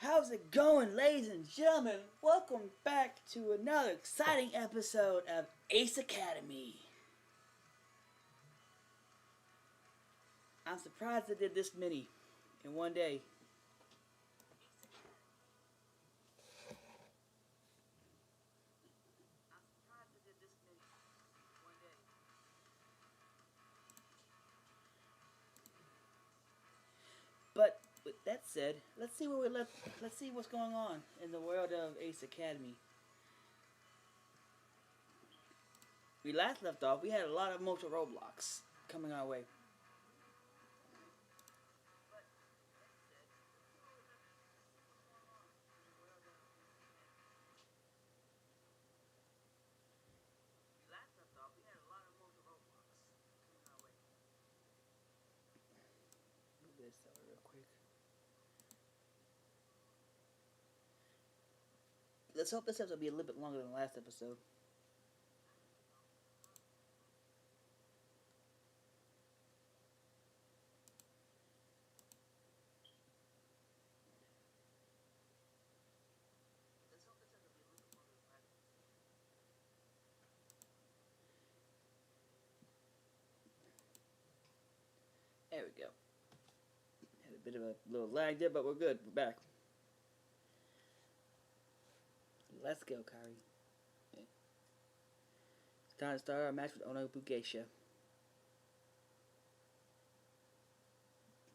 How's it going, ladies and gentlemen? Welcome back to another exciting episode of Ace Academy. I'm surprised I did this many in one day. But with that said, let's see what's going on in the world of Ace Academy. We last left off, we had a lot of motor roadblocks coming our way. Move this over real quick. Let's hope this episode will be a little bit longer than the last episode. There we go. Had a bit of a little lag there, but we're good. We're back. Let's go, Kari. It's time to start our match with Ono Bugeisha.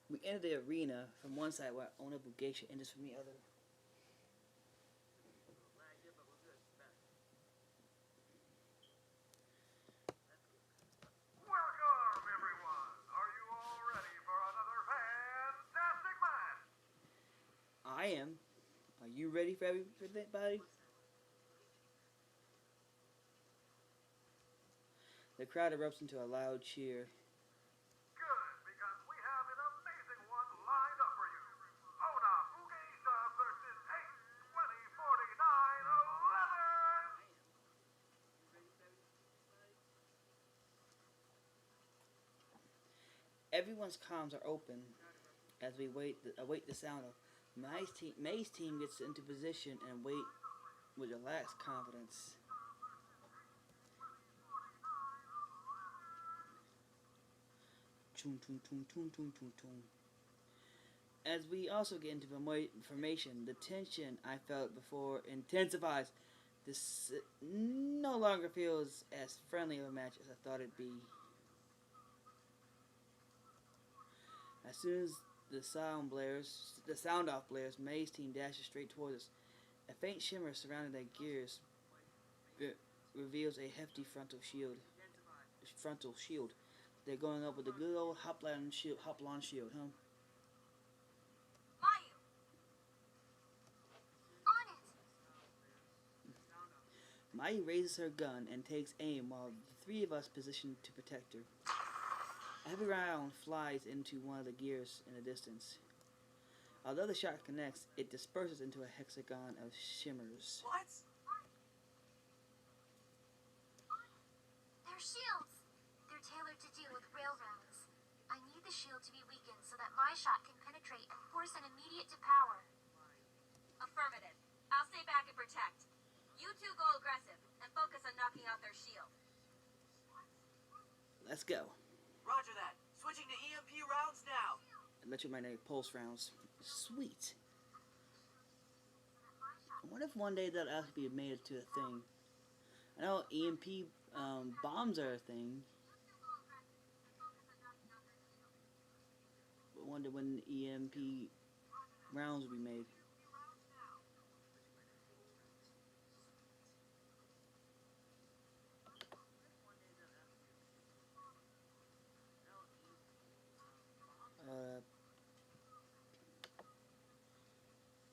We enter the arena from one side while Ono Bugeisha enters from the other. Welcome, everyone! Are you all ready for another fantastic match? I am. Are you ready for everybody? The crowd erupts into a loud cheer. Good, because we have an amazing one lined up for you. Ona Bugeisha versus Ace 2049-11. Everyone's comms are open as we await the sound of May's team gets into position and wait with relaxed confidence. Toon, toon, toon, toon, toon, toon, toon. As we also get into information, the tension I felt before intensifies. This no longer feels as friendly of a match as I thought it'd be. As soon as the sound off blares, May's team dashes straight towards us. A faint shimmer surrounding their gears reveals a hefty frontal shield. They're going up with a good old Hoplon shield, huh? Mayu! On it! Mayu raises her gun and takes aim while the three of us position to protect her. A heavy round flies into one of the gears in the distance. Although the shot connects, it disperses into a hexagon of shimmers. What? They're shields! They're tailored to deal with railroads. I need the shield to be weakened so that my shot can penetrate and force an immediate to power. Affirmative. I'll stay back and protect. You two go aggressive and focus on knocking out their shield. Let's go. Roger that. Switching to EMP rounds now. Electromagnetic pulse rounds. Sweet. I wonder if one day that'll actually be made to a thing. I know EMP bombs are a thing. But I wonder when the EMP rounds will be made.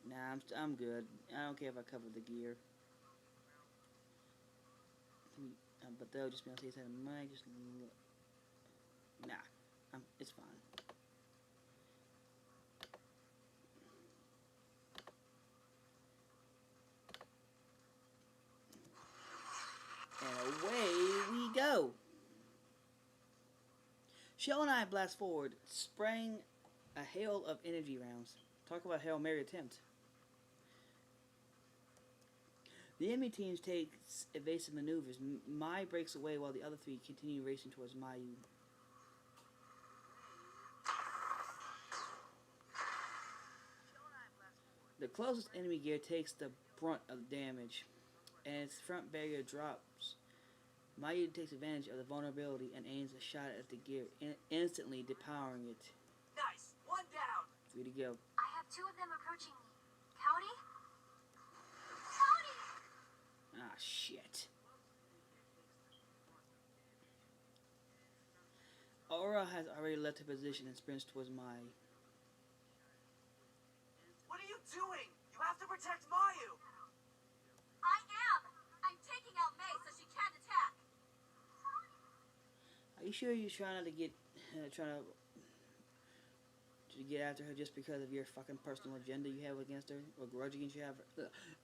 Nah, I'm good. I don't care if I cover the gear. But they'll just be on the side of my just look. Nah, it's fine. And away we go. Shell and I blast forward, spraying a hail of energy rounds. Talk about Hail Mary attempt. The enemy team takes evasive maneuvers. Mai breaks away while the other three continue racing towards Mayu. The closest enemy gear takes the brunt of the damage, and its front barrier drops. Mayu takes advantage of the vulnerability and aims a shot at the gear, instantly depowering it. Nice. One down. 3 to go. I have two of them approaching me. Cody? Cody! Ah, shit. Aura has already left her position and sprints towards Mai. What are you doing? You have to protect Mayu. I am! I'm taking out May so she can't attack! Are you sure you're trying not to get, trying to get after her just because of your fucking personal agenda you have against her, or grudge against you have,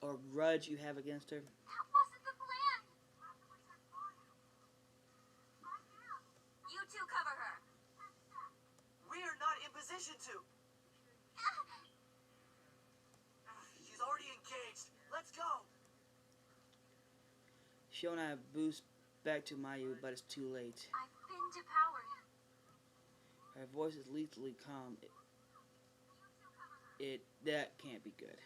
or grudge you have against her? That wasn't the plan! You two cover her. We are not in position to. She's already engaged. Let's go. Shona boosts back to Mayu, but it's too late. I've been depowered. Her voice is lethally calm. That can't be good.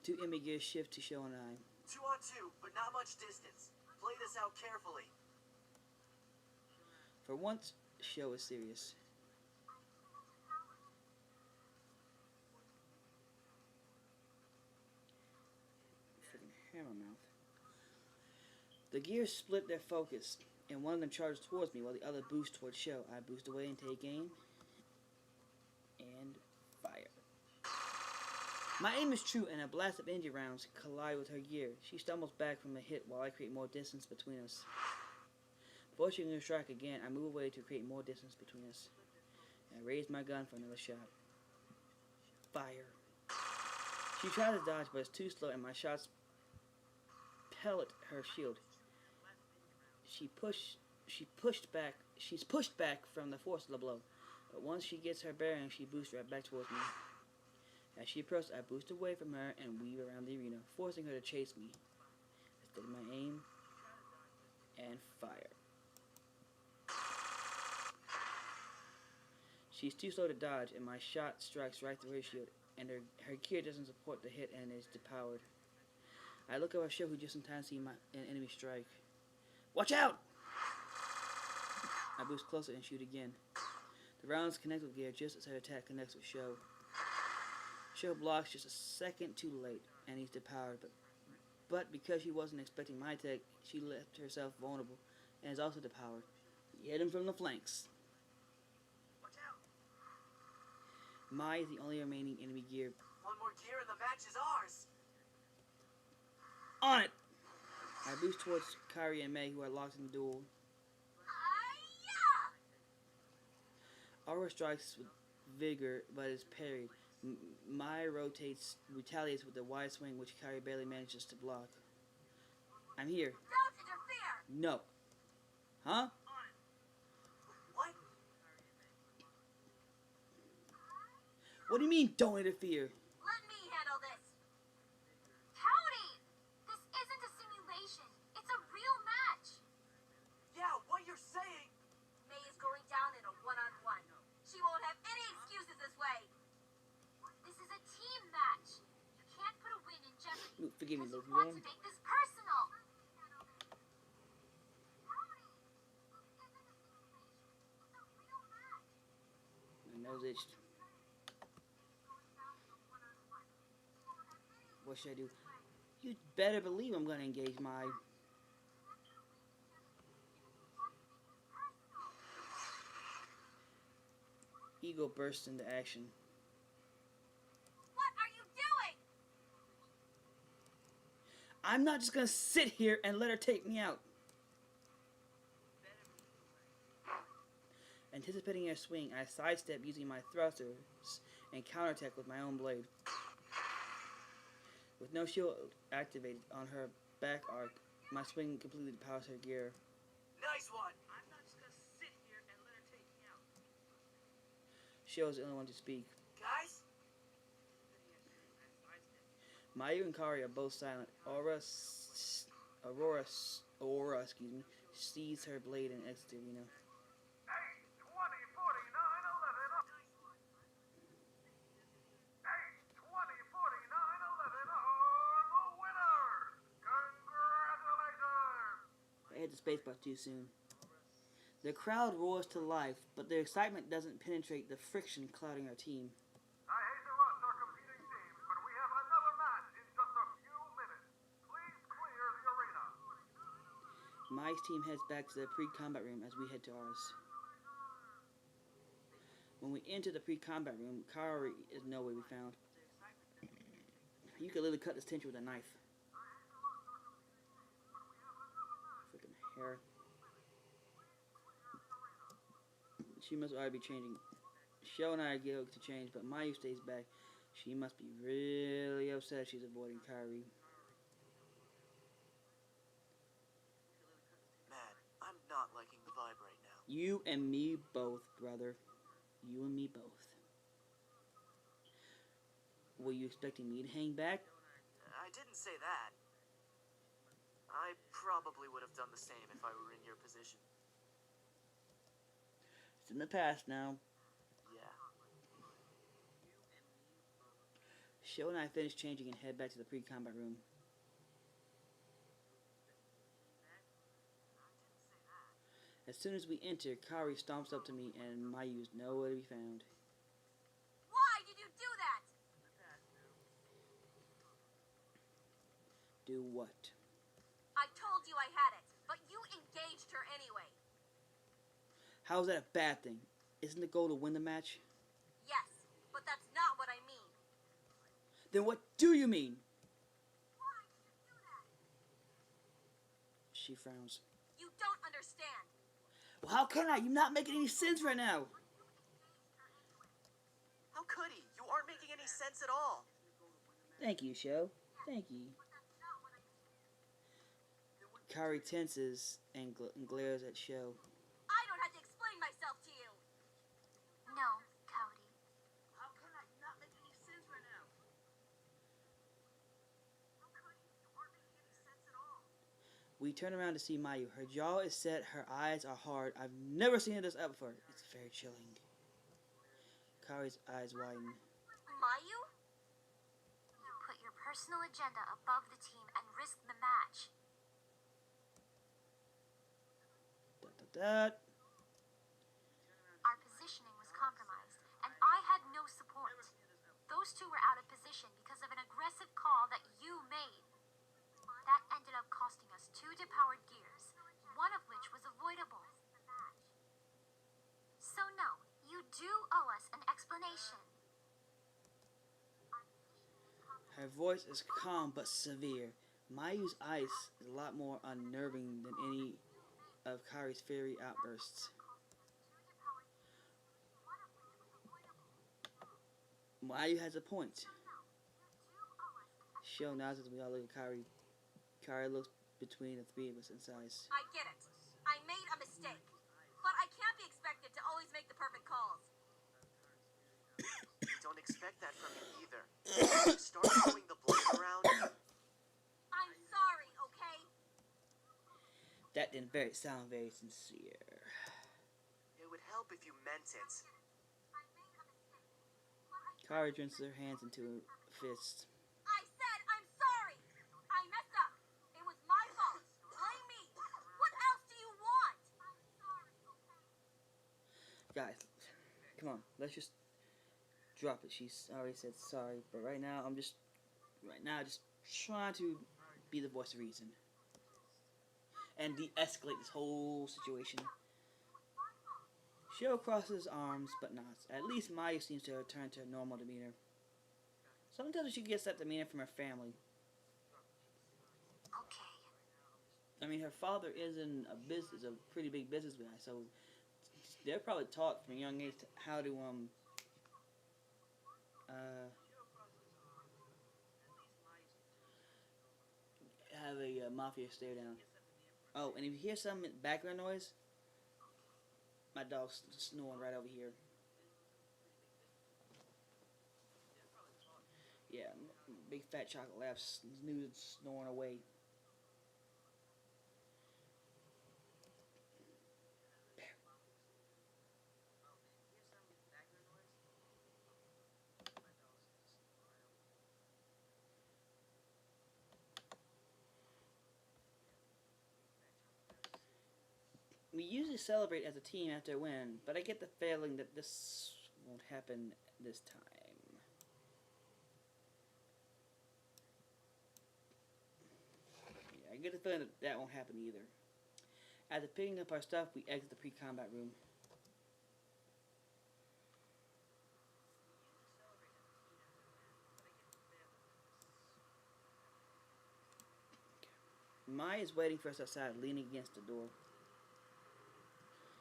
Two enemy gears shift to Shona. 2 on 2, but not much distance. Play this out carefully. For once, Sho is serious. Freaking hammer mouth. The gears split their focus, and one of them charges towards me while the other boosts towards Sho. I boost away and take aim. And fire. My aim is true, and a blast of energy rounds collide with her gear. She stumbles back from the hit while I create more distance between us. Before she can strike again, I move away to create more distance between us. And I raise my gun for another shot. Fire. She tries to dodge, but it's too slow, and my shots pellet her shield. She's pushed back from the force of the blow. But once she gets her bearing, she boosts right back towards me. As she approaches, I boost away from her and weave around the arena, forcing her to chase me. I steady my aim and fire. She's too slow to dodge, and my shot strikes right through her shield, and her gear doesn't support the hit and is depowered. I look over Sho, who just in time to see an enemy strike. Watch out! I boost closer and shoot again. The rounds connect with gear just as her attack connects with Sho. Sho blocks just a second too late, and he's depowered, but because she wasn't expecting my attack, she left herself vulnerable, and is also depowered. He hit him from the flanks. Watch out. Mai is the only remaining enemy gear. One more gear and the match is ours. On it! I boost towards Kairi and Mei, who are locked in the duel. Aura strikes with vigor, but is parried. Mai retaliates with a wide swing, which Kairi barely manages to block. I'm here. Don't interfere! No. Huh? What? What do you mean, don't interfere? Let me handle this! Cody! This isn't a simulation. It's a real match. Yeah, what you're saying. May is going down in a one-on-one. She won't have any excuses this way! This is a team match. You can't put a win in jeopardy. Ooh, forgive me, because Luke, you want man. to make this personal. My nose itched. What should I do? You better believe I'm gonna engage my... Ego bursts into action. What are you doing? I'm not just gonna sit here and let her take me out. Anticipating her swing, I sidestep using my thrusters and counterattack with my own blade. With no shield activated on her back arc, my swing completely powers her gear. Nice one. I'm not just gonna sit here and let her take me out. Shio is the only one to speak. Guys? Mayu and Kari are both silent. Aurora, excuse me, sees her blade and exits the arena. 8, 20, 49, 11. 8, 20, 49, 11 are the winners. Congratulations. I hit the spacebar too soon. The crowd roars to life, but their excitement doesn't penetrate the friction clouding our team. I hate to rush our competing teams, but we have another match in just a few minutes. Please clear the arena. Mai's team heads back to the pre-combat room as we head to ours. When we enter the pre-combat room, Kari is nowhere to be found. You could literally cut this tension with a knife. Freaking hair. She must already be changing. Shell and I go to change, but Mayu stays back. She must be really upset she's avoiding Kyrie. Man, I'm not liking the vibe right now. You and me both, brother. You and me both. Were you expecting me to hang back? I didn't say that. I probably would have done the same if I were in your position. It's in the past now. Yeah. Shell and I finish changing and head back to the pre-combat room. As soon as we enter, Kari stomps up to me and Mayu's nowhere to be found. Why did you do that? Do what? I told you I had it, but you engaged her anyway. How is that a bad thing? Isn't the goal to win the match? Yes, but that's not what I mean. Then what do you mean? Why did you do that? She frowns. You don't understand. Well, how can I? You're not making any sense right now. How could he? You aren't making any sense at all. Thank you, Shell. Thank you. Kari tenses and glares at Shell. I don't have to explain myself to you. No, Cody. How can I not make any sense right now? How could he? You aren't making any sense at all. We turn around to see Mayu. Her jaw is set, her eyes are hard. I've never seen her this up before. It's very chilling. Kari's eyes widen. Mayu? You put your personal agenda above the team and risk the match. That. Our positioning was compromised, and I had no support. Those two were out of position because of an aggressive call that you made. That ended up costing us 2 depowered gears, one of which was avoidable. So no, you do owe us an explanation. Her voice is calm but severe. Mayu's ice is a lot more unnerving than any of Kari's fiery outbursts. Mayu has a point. Shell nods as we all look at Kari. Kari looks between the three of us and sighs. I get it. I made a mistake. But I can't be expected to always make the perfect calls. Don't expect that from you either. Start throwing the blame around. I'm sorry, okay? That didn't sound very sincere. It would help if you meant it. Kari drenches her hands into her fists. I said I'm sorry. I messed up. It was my fault. Blame me. What else do you want? Guys, come on, let's just drop it. She's already said sorry, but right now I'm just trying to be the voice of reason and de-escalate this whole situation. Shell crosses arms but nods. At least Maya seems to return to her normal demeanor. Sometimes she gets that demeanor from her family. Okay. I mean, her father is a pretty big business guy, so they're probably taught from a young age how to have a mafia stare down. Oh, and if you hear some background noise, my dog's snoring right over here. Yeah, big fat chocolate laugh, snooze, snoring away. We usually celebrate as a team after a win, but I get the feeling that this won't happen this time. Yeah, I get the feeling that that won't happen either. After picking up our stuff, we exit the pre-combat room. Mai is waiting for us outside, leaning against the door.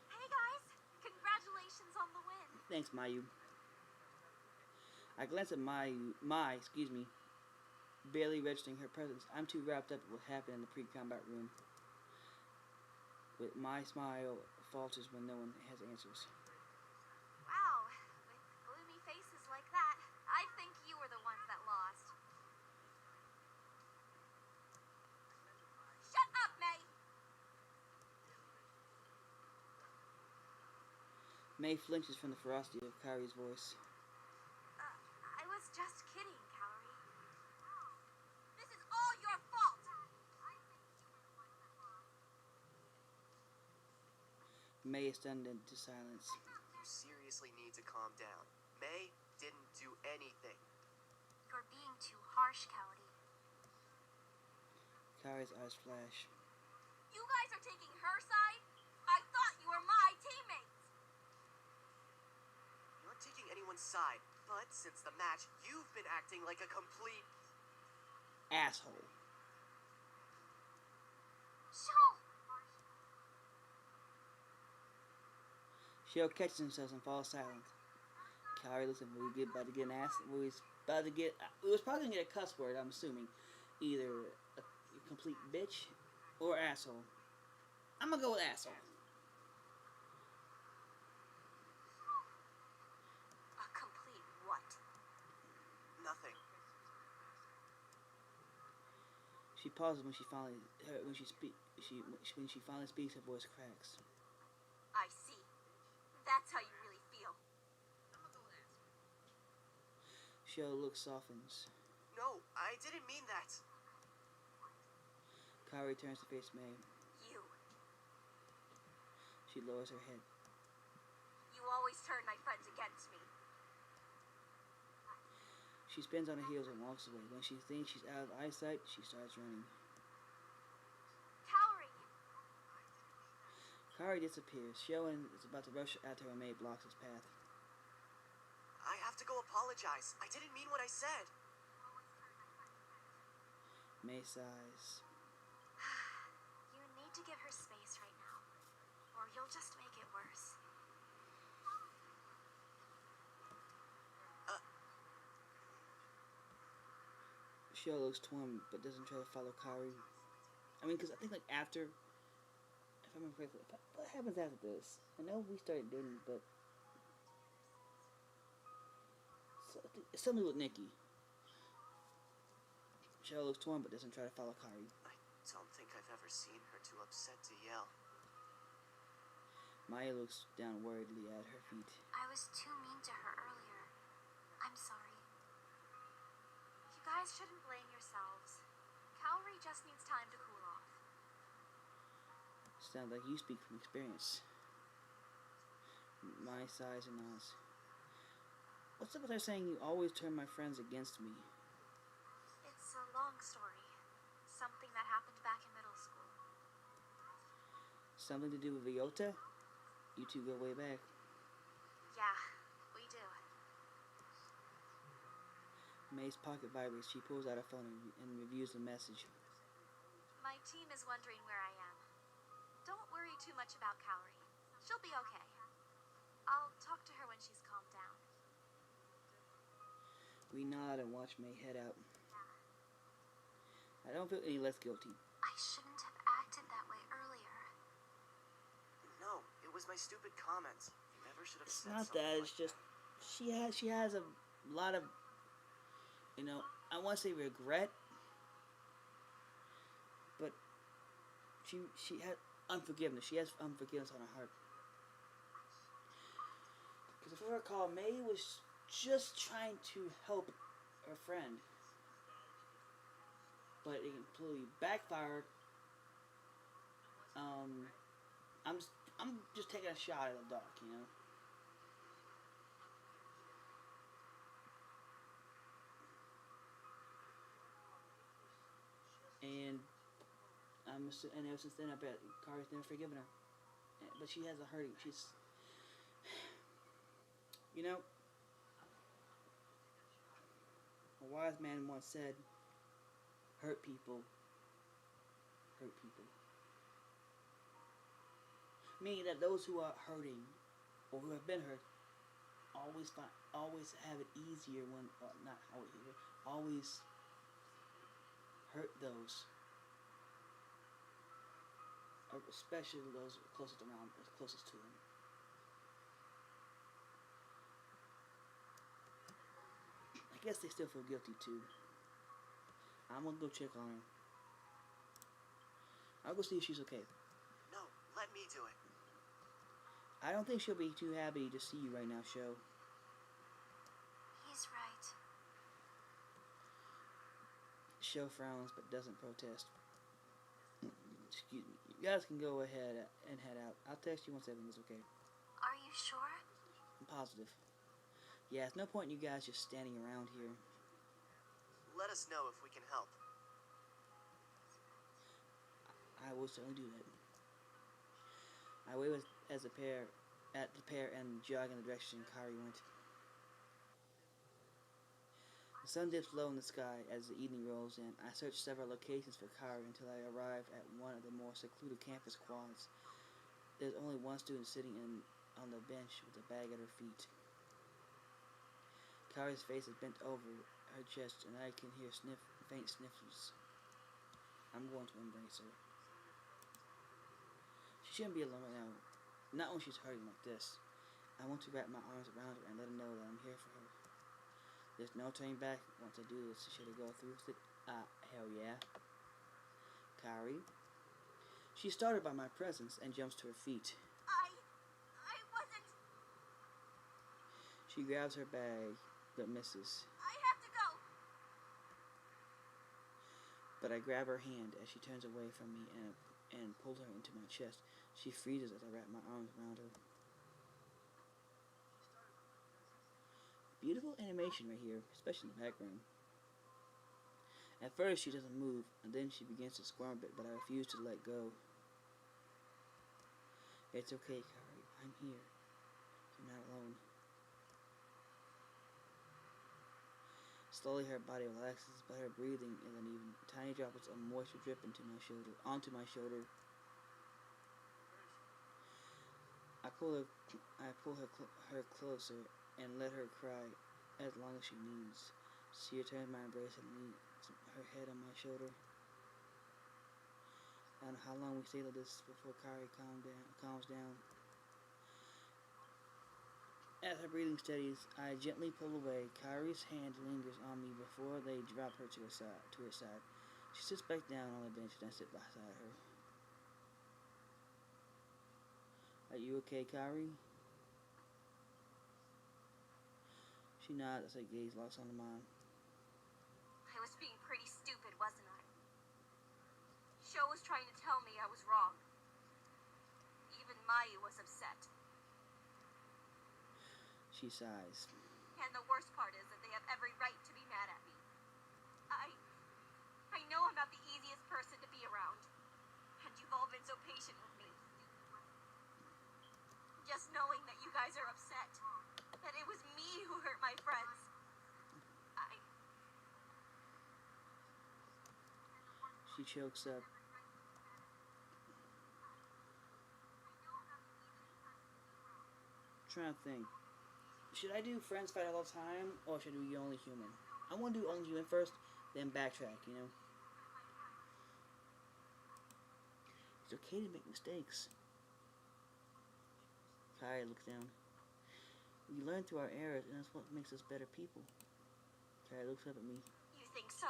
Hey guys, congratulations on the win. Thanks, Mayu. I glance at Mai, barely registering her presence. I'm too wrapped up with what happened in the pre-combat room. With my smile falters when no one has answers. Wow, with gloomy faces like that, I think you were the ones that lost. Shut up, May! May flinches from the ferocity of Kairi's voice. I was just kidding, Kaori. This is all your fault! May is stunned into silence. You seriously need to calm down. May didn't do anything. You're being too harsh, Kaori. Kairi's eyes flash. You guys are taking her side? I thought you were my teammates! Not taking anyone's side, but since the match, you've been acting like a complete... Asshole. Sho! Shio catches himself and falls silent. Kairi looks at him. We about to get an ass. We was about to get. It was probably gonna get a cuss word. I'm assuming, either a complete bitch or asshole. I'm gonna go with asshole. A complete what? nothing. She pauses when she finally when she finally speaks. Her voice cracks. I see. That's how you really feel. Shio looks softens. No, I didn't mean that. Kairi turns to face May. You. She lowers her head. You always turn my friends against me. She spins on her heels and walks away. When she thinks she's out of eyesight, she starts running. Kaori! Kairi disappears. Shio is about to rush at her when May blocks his path. I have to go apologize. I didn't mean what I said. May sighs. You need to give her space right now, or you'll just make it worse. Shio looks torn but doesn't try to follow Kairi. I mean, because I think like after, if I remember correctly, what happens after this? I know we started dating, but it's something with Nikki. Shio looks torn but doesn't try to follow Kairi. I don't think I've ever seen her too upset to yell. Maya looks down worriedly at her feet. I was too mean to her earlier. I'm sorry. You guys shouldn't blame yourselves. Kaori just needs time to cool off. Sounds like you speak from experience. Maya sighs and nods. What's up with her saying you always turn my friends against me? It's a long story. Something that happened back in middle school. Something to do with Ryota? You two go way back. Yeah, we do. May's pocket vibrates. She pulls out her phone and reviews the message. My team is wondering where I am. Don't worry too much about Kaori. She'll be okay. I'll talk to her when she's calmed down. We nod and watch May head out. I don't feel any less guilty. I shouldn't have acted that way earlier. No, it was my stupid comments. You never should have It's said not something that. like It's just she has a lot of, you know. I want to say regret, but she had unforgiveness. She has unforgiveness on her heart. Because if I recall, May was just trying to help her friend, but it completely backfired. I'm just taking a shot at the dark, you know. And and ever since then, I bet Kari's never forgiven her. But she has a hurting. You know, a wise man once said, "Hurt people, hurt people." Meaning that those who are hurting or who have been hurt always have it easier when, well, not always easier, always hurt those, especially those closest to them. I guess they still feel guilty too. I'm gonna go check on her. I'll go see if she's okay. No, let me do it. I don't think she'll be too happy to see you right now, Sho. He's right. Sho frowns but doesn't protest. Excuse me. You guys can go ahead and head out. I'll text you once everything's okay. Are you sure? I'm positive. Yeah, it's no point in you guys just standing around here. Let us know if we can help. I will certainly do that. I waved at the pair and jog in the direction Kari went. The sun dips low in the sky as the evening rolls in. I searched several locations for Kari until I arrived at one of the more secluded campus quads. There's only one student sitting on the bench with a bag at her feet. Kari's face is bent over her chest, and I can hear faint sniffles. I'm going to embrace her. She shouldn't be alone right now. Not when she's hurting like this. I want to wrap my arms around her and let her know that I'm here for her. There's no turning back once I do this. Should I go through with it? Hell yeah. Kari. She's startled by my presence and jumps to her feet. I wasn't. She grabs her bag, but misses. I have to go. But I grab her hand as she turns away from me and pull her into my chest. She freezes as I wrap my arms around her. Beautiful animation right here, especially in the background. At first she doesn't move, and then she begins to squirm a bit, but I refuse to let go. It's okay, Kari. I'm here. You're not alone. Slowly her body relaxes, but her breathing is uneven. Tiny droplets of moisture drip onto my shoulder. I pull her closer and let her cry as long as she needs. She returns my embrace and leans her head on my shoulder. I don't know how long we stay like this before Kari calms down. As her breathing steadies, I gently pull away. Kari's hand lingers on me before they drop her to her side. She sits back down on the bench and I sit beside her. Are you okay, Kari? She nods as her gaze locks onto mine. I was being pretty stupid, wasn't I? Sho was trying to tell me I was wrong. Even Mayu was upset. She sighs. And the worst part is that they have every right to be mad at me. I know I'm not the easiest person to be around. And you've all been so patient with me. Just knowing that you guys are upset. That it was me who hurt my friends. She chokes up. Trying to think. Should I do friends fight all the time, or should I do only human? I want to do only human first, then backtrack, you know? It's okay to make mistakes. Kari looks down. We learn through our errors, and that's what makes us better people. Kari looks up at me. You think so?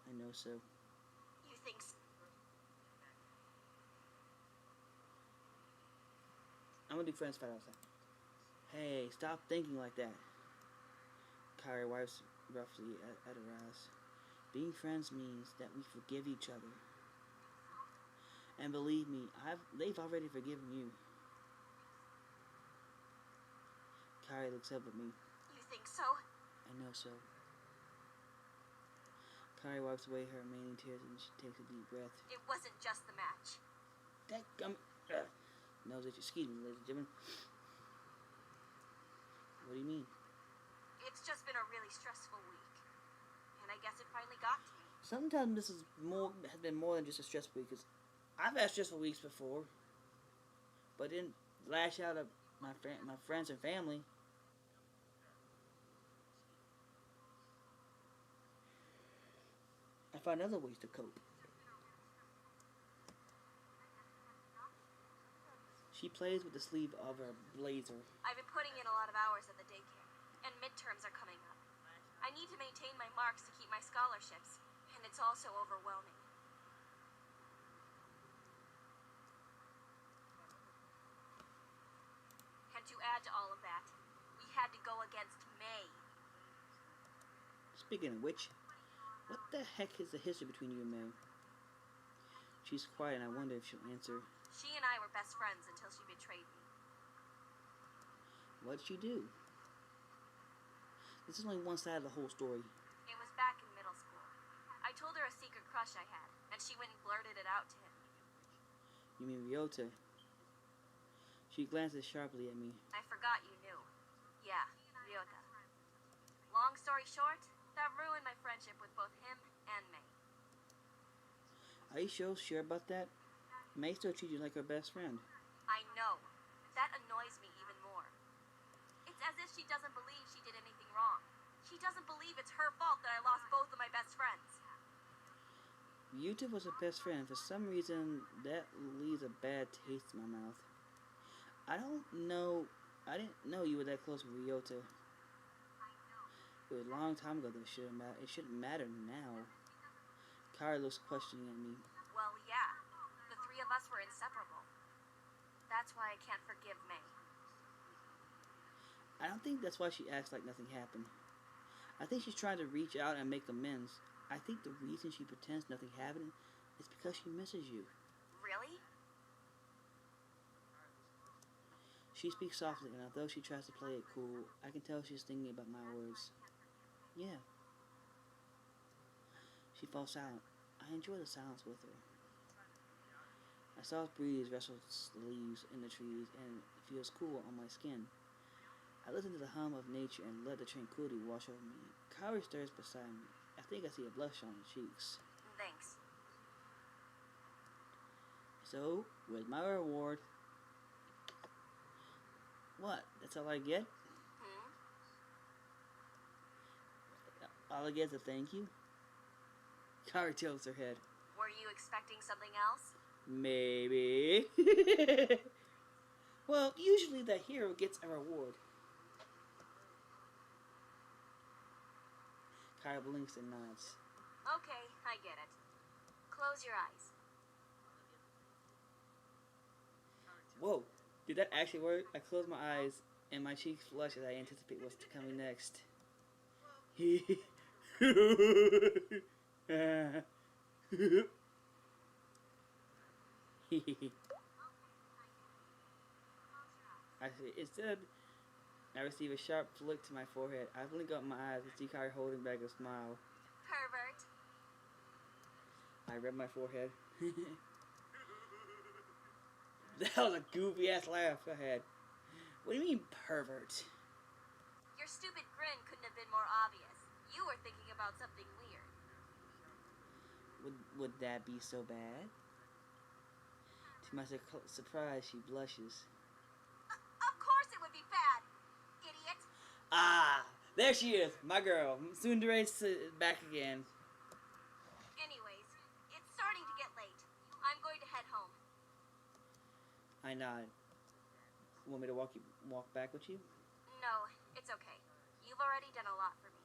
I know so. You think so? I'm gonna do friends fight outside. Hey, stop thinking like that. Kyrie wipes roughly at her eyes. Being friends means that we forgive each other. And believe me, they've already forgiven you. Kyrie looks up at me. You think so? I know so. Kyrie wipes away her remaining tears and she takes a deep breath. It wasn't just the match. Excuse me, ladies and gentlemen. What do you mean? It's just been a really stressful week. And I guess it finally got to me. Sometimes this has been more than just a stressful week. Cause I've had stressful weeks before, but didn't lash out at my friends and family. I find other ways to cope. She plays with the sleeve of her blazer. I've been putting in a lot of hours at the daycare, and midterms are coming up. I need to maintain my marks to keep my scholarships, and it's also overwhelming. And to add to all of that, we had to go against May. Speaking of which, what the heck is the history between you and May? She's quiet and I wonder if she'll answer. She and I were best friends until she betrayed me. What'd she do? This is only one side of the whole story. It was back in middle school. I told her a secret crush I had, and she went and blurted it out to him. You mean Ryota? She glances sharply at me. I forgot you knew. Yeah, Ryota. Long story short, that ruined my friendship with both him and May. Are you sure about that? May still treats you like her best friend. I know. That annoys me even more. It's as if she doesn't believe she did anything wrong. She doesn't believe it's her fault that I lost both of my best friends. Ryota was her best friend. For some reason, that leaves a bad taste in my mouth. I didn't know you were that close with Ryota. It was a long time ago that it shouldn't matter now. Kara looks questioning at me. Well, yeah. The three of us were inseparable. That's why I can't forgive May. I don't think that's why she acts like nothing happened. I think she's trying to reach out and make amends. I think the reason she pretends nothing happened is because she misses you. Really? She speaks softly, and although she tries to play it cool, I can tell she's thinking about my words. Yeah. She falls silent. I enjoy the silence with her. A soft breeze rustles the leaves in the trees, and it feels cool on my skin. I listen to the hum of nature and let the tranquility wash over me. Kaori stirs beside me. I think I see a blush on her cheeks. Thanks. So, where's my reward? What? That's all I get? All I get is a thank you? Kaori tilts her head. Were you expecting something else? Maybe. Well, usually the hero gets a reward. Kaori blinks and nods. Okay, I get it. Close your eyes. Whoa, did that actually work? I close my eyes and my cheeks flush as I anticipate what's coming next. Instead, I receive a sharp flick to my forehead. I blink up my eyes and see Kaori holding back a smile. Pervert. I rub my forehead. That was a goofy ass laugh I had. What do you mean, pervert? Your stupid grin couldn't have been more obvious. You were thinking about something weird. Would that be so bad? To my surprise, she blushes. Of course it would be bad, idiot. Ah, there she is, my girl. Tsundere's back again. Anyways, it's starting to get late. I'm going to head home. I nod. Want me to walk back with you? No, it's okay. You've already done a lot for me.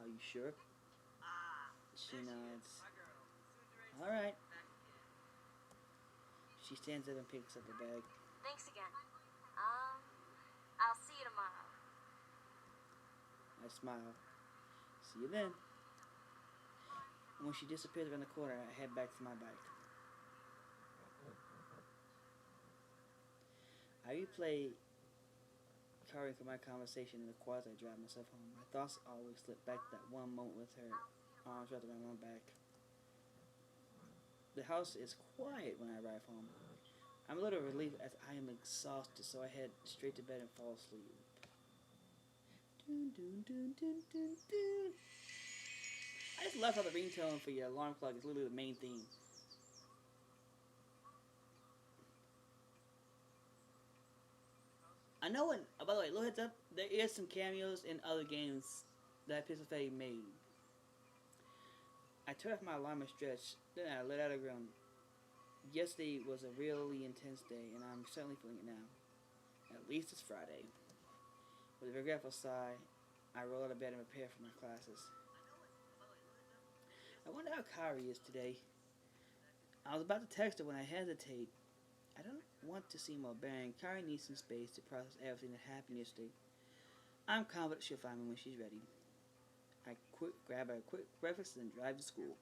Are you sure? Ah, She there she nods. is, my girl. As soon as you're ready to All right. sit back again. She stands up and picks up her bag. Thanks again. I'll see you tomorrow. I smile. See you then. When she disappears around the corner, I head back to my bike. I replay carrying for my conversation in the car as I drive myself home. My thoughts always slip back to that one moment with her arms wrapped around my back. The house is quiet when I arrive home. I'm a little relieved as I am exhausted, so I head straight to bed and fall asleep. Dun, dun, dun, dun, dun, dun. I just love how the ringtone for your alarm clock is literally the main theme. I know when, by the way, little heads up, there is some cameos in other games that Pixel Fade made. I turned off my alarm and stretched, then I let out a groan. Yesterday was a really intense day, and I'm certainly feeling it now. At least it's Friday. With a regretful sigh, I roll out of bed and prepare for my classes. I wonder how Kari is today. I was about to text her when I hesitate. I don't want to seem overbearing. Kari needs some space to process everything that happened yesterday. I'm confident she'll find me when she's ready. I grab a quick breakfast and drive to school.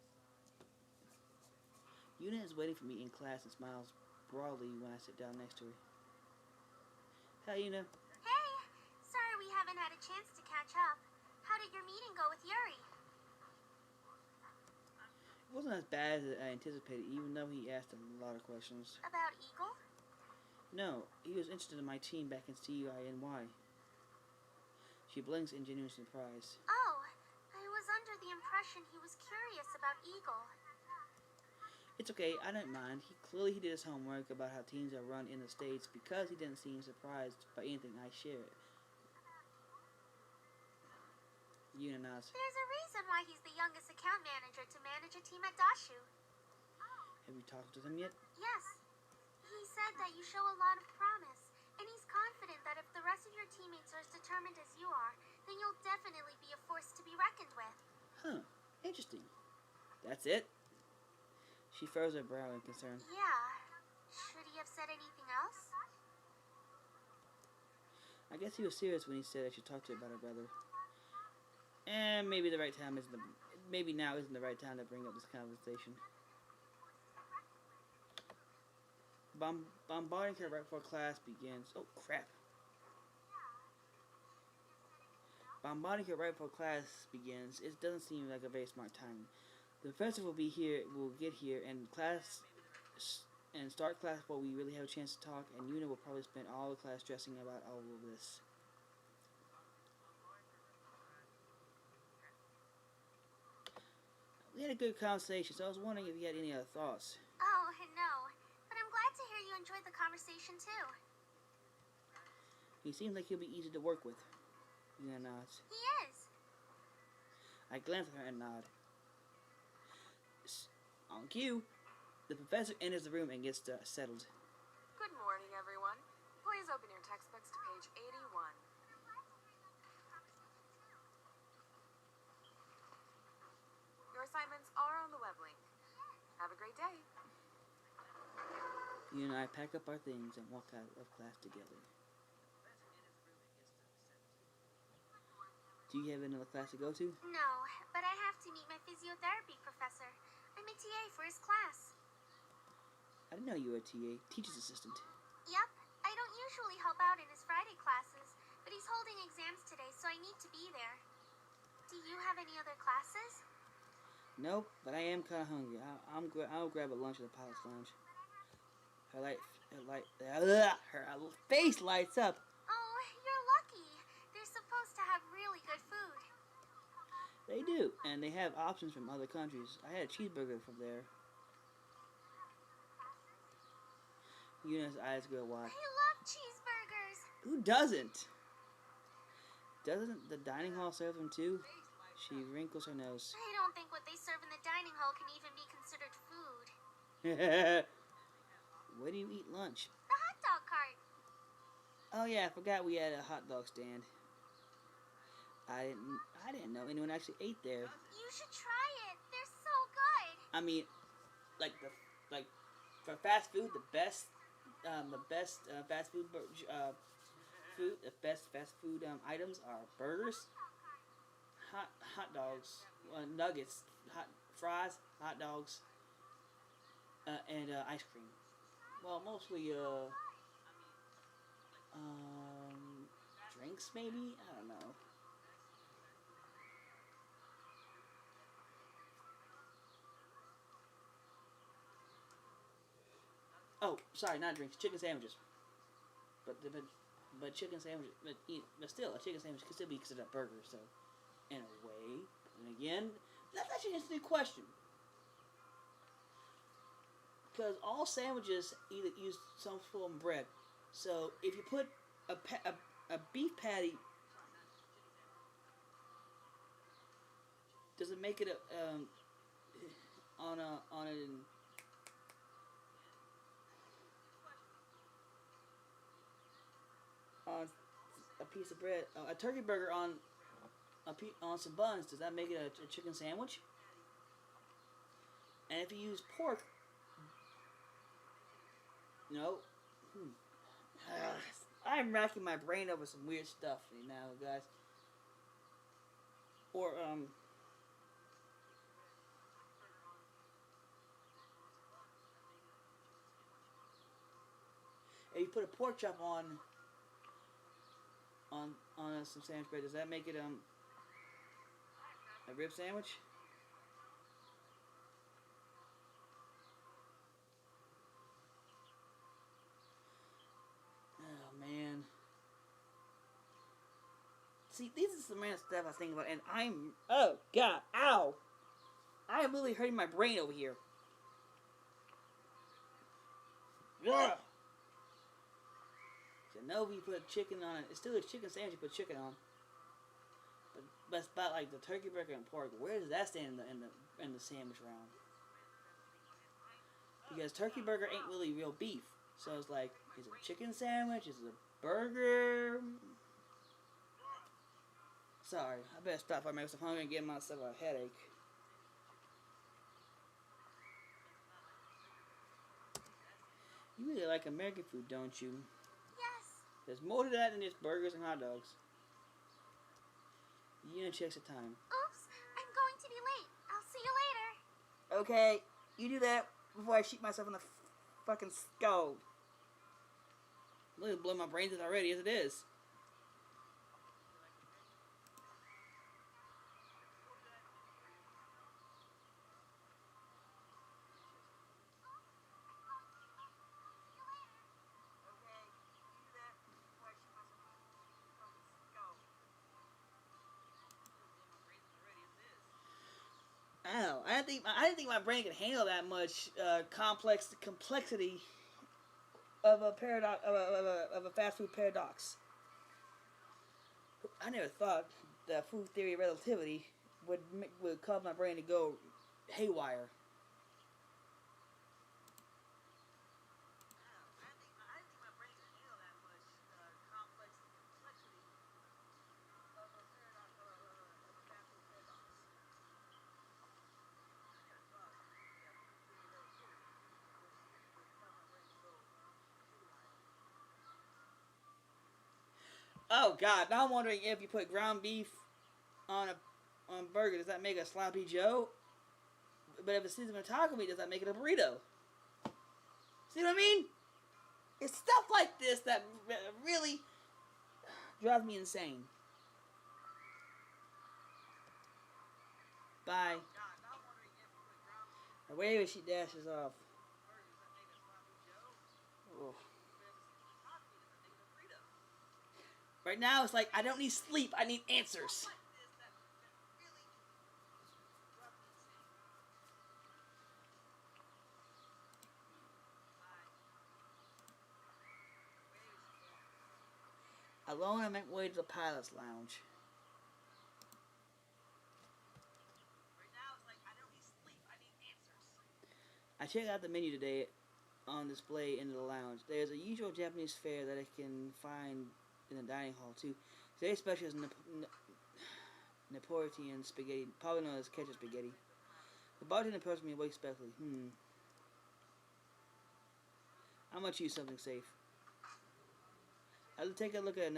Yuna is waiting for me in class and smiles broadly when I sit down next to her. Hey, Yuna. Hey! Sorry we haven't had a chance to catch up. How did your meeting go with Yuri? It wasn't as bad as I anticipated, even though he asked a lot of questions. About Eagle? No, he was interested in my team back in CUINY. She blinks in genuine surprise. Oh, I was under the impression he was curious about Eagle. It's okay, I don't mind. He did his homework about how teams are run in the States because he didn't seem surprised by anything I shared. Yuna nods. There's a reason why he's the youngest account manager to manage a team at Dashu. Have you talked to him yet? Yes. He said that you show a lot of promise, and he's confident that if the rest of your teammates are as determined as you are, then you'll definitely be a force to be reckoned with. Huh, interesting. That's it? She furrows her brow in concern. Yeah. Should he have said anything else? I guess he was serious when he said I should talk to her about her brother. And maybe now isn't the right time to bring up this conversation. Bombarding her right before class begins. Oh, crap. Bombarding her right before class begins. It doesn't seem like a very smart time. The professor will get here, and start class before we really have a chance to talk, and Yuna will probably spend all the class stressing about all of this. We had a good conversation, so I was wondering if you had any other thoughts. Oh, no. But I'm glad to hear you enjoyed the conversation, too. He seems like he'll be easy to work with. Yuna nods. He is. I glance at her and nod. On cue, the professor enters the room and gets settled. Good morning, everyone. Please open your textbooks to page 81. Your assignments are on the web link. Have a great day. You and I pack up our things and walk out of class together. Do you have another class to go to? No, but I have to meet my physiotherapy professor. I'm a TA for his class. I didn't know you were a TA, teacher's assistant. Yep, I don't usually help out in his Friday classes, but he's holding exams today, so I need to be there. Do you have any other classes? Nope, but I am kind of hungry. I'll grab a lunch at the pilot's lounge. Her face lights up. Oh, you're lucky. They're supposed to have really good food. They do, and they have options from other countries. I had a cheeseburger from there. Yuna's eyes go wide. I love cheeseburgers. Who doesn't? Doesn't the dining hall serve them too? She wrinkles her nose. I don't think what they serve in the dining hall can even be considered food. Where do you eat lunch? The hot dog cart. Oh yeah, I forgot we had a hot dog stand. I didn't know anyone actually ate there. You should try it. They're so good. I mean, like for fast food, the best fast food the best fast food items are burgers, hot dogs, nuggets, hot fries, hot dogs, and ice cream. Well, mostly drinks maybe. I don't know. Oh, sorry, not drinks. Chicken sandwiches. But chicken sandwich, but still, a chicken sandwich can still be considered a burger. So, in a way, and again, that's actually an interesting question. Because all sandwiches either use some form of bread. So if you put a beef patty, does it make it on a piece of bread, a turkey burger on on some buns? Does that make it a chicken sandwich? And if you use pork, no. I'm racking my brain over some weird stuff now, guys. Or if you put a pork chop on some sandwich bread, does that make it a rib sandwich? Oh man. See, these are some random stuff I think about, and oh god, ow! I am really hurting my brain over here. Ugh. So no, you put chicken on it. It's still a chicken sandwich. You put chicken on. But it's about like the turkey burger and pork. Where does that stand in the sandwich round? Because turkey burger ain't really real beef. So it's like, is it a chicken sandwich? Is it a burger? Sorry, I better stop before I make myself hungry and get myself a headache. You really like American food, don't you? Yes. There's more to that than just burgers and hot dogs. You gonna check the time. Oops, I'm going to be late. I'll see you later. Okay, you do that before I shoot myself in the fucking skull. I'm gonna blow my brains out already as it is. Ow, I didn't think my brain could handle that much complexity of a paradox of a fast food paradox. I never thought that food theory of relativity would cause my brain to go haywire. Oh God! Now I'm wondering if you put ground beef on a burger, does that make a sloppy Joe? But if it's seasoned with taco meat, does that make it a burrito? See what I mean? It's stuff like this that really drives me insane. Bye. The way she dashes off. Oh. Right now, it's like, I don't need sleep, I need answers. Alone, I make way to the pilot's lounge. I checked out the menu today on display in the lounge. There's a usual Japanese fare that I can find in the dining hall too. Today's special is Neapolitan spaghetti, probably known as ketchup spaghetti. The bartender approached me respectfully. I'm gonna choose something safe. I'll take a look at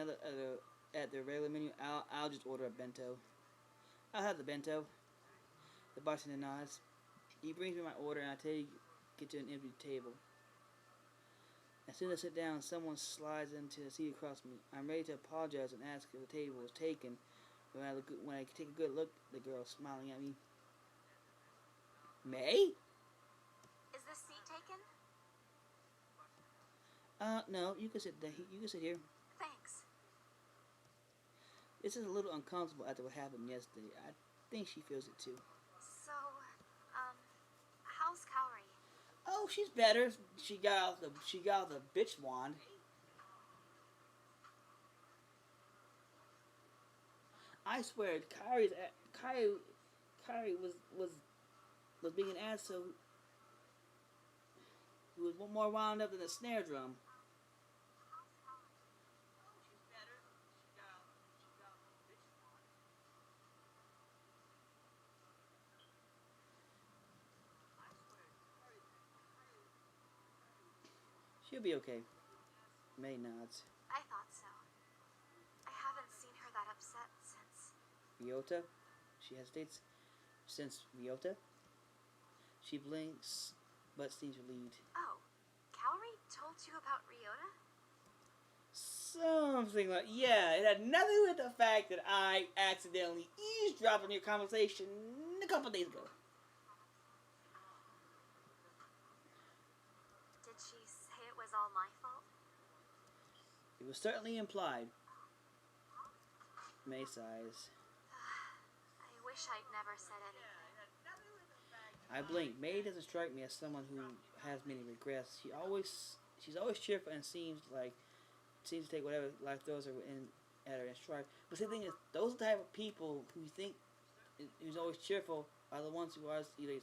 at the regular menu. I'll just order a bento. I'll have the bento. The bartender nods. He brings me my order, and I get to an empty table. As soon as I sit down, someone slides into the seat across me. I'm ready to apologize and ask if the table was taken. When I take a good look, the girl's smiling at me. May? Is this seat taken? No. You can sit there. You can sit here. Thanks. This is a little uncomfortable after what happened yesterday. I think she feels it too. So, how's Cowrie? Oh, she's better. She got out the bitch wand. I swear, Kyrie was being an ass, so he was more wound up than a snare drum. She's better. She got the bitch wand. I swear. She'll be okay. May nods. I thought so. I haven't seen her that upset since. Ryota? She hesitates. Since Ryota? She blinks, but seems relieved. Oh, Cowrie told you about Ryota? Something like, yeah, it had nothing to do with the fact that I accidentally eavesdropped on your conversation a couple days ago. Did she say it was all my fault? It was certainly implied. May sighs. I wish I'd never said anything. I blink. May doesn't strike me as someone who has many regrets. She's always cheerful and seems to take whatever life throws her at her in stride. But the thing is, those type of people who think who's always cheerful are the ones who are either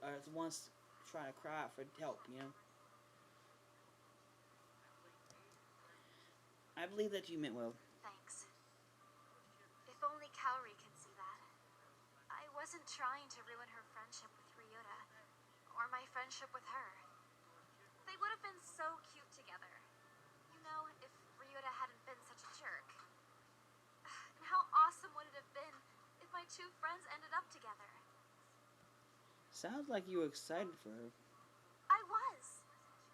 are the ones trying to cry out for help. You know. I believe that you meant well. Thanks. If only Cowrie could see that. I wasn't trying to ruin her friendship with Ryota, or my friendship with her. They would have been so cute together. You know, if Ryota hadn't been such a jerk. And how awesome would it have been if my two friends ended up together? Sounds like you were excited for her. I was.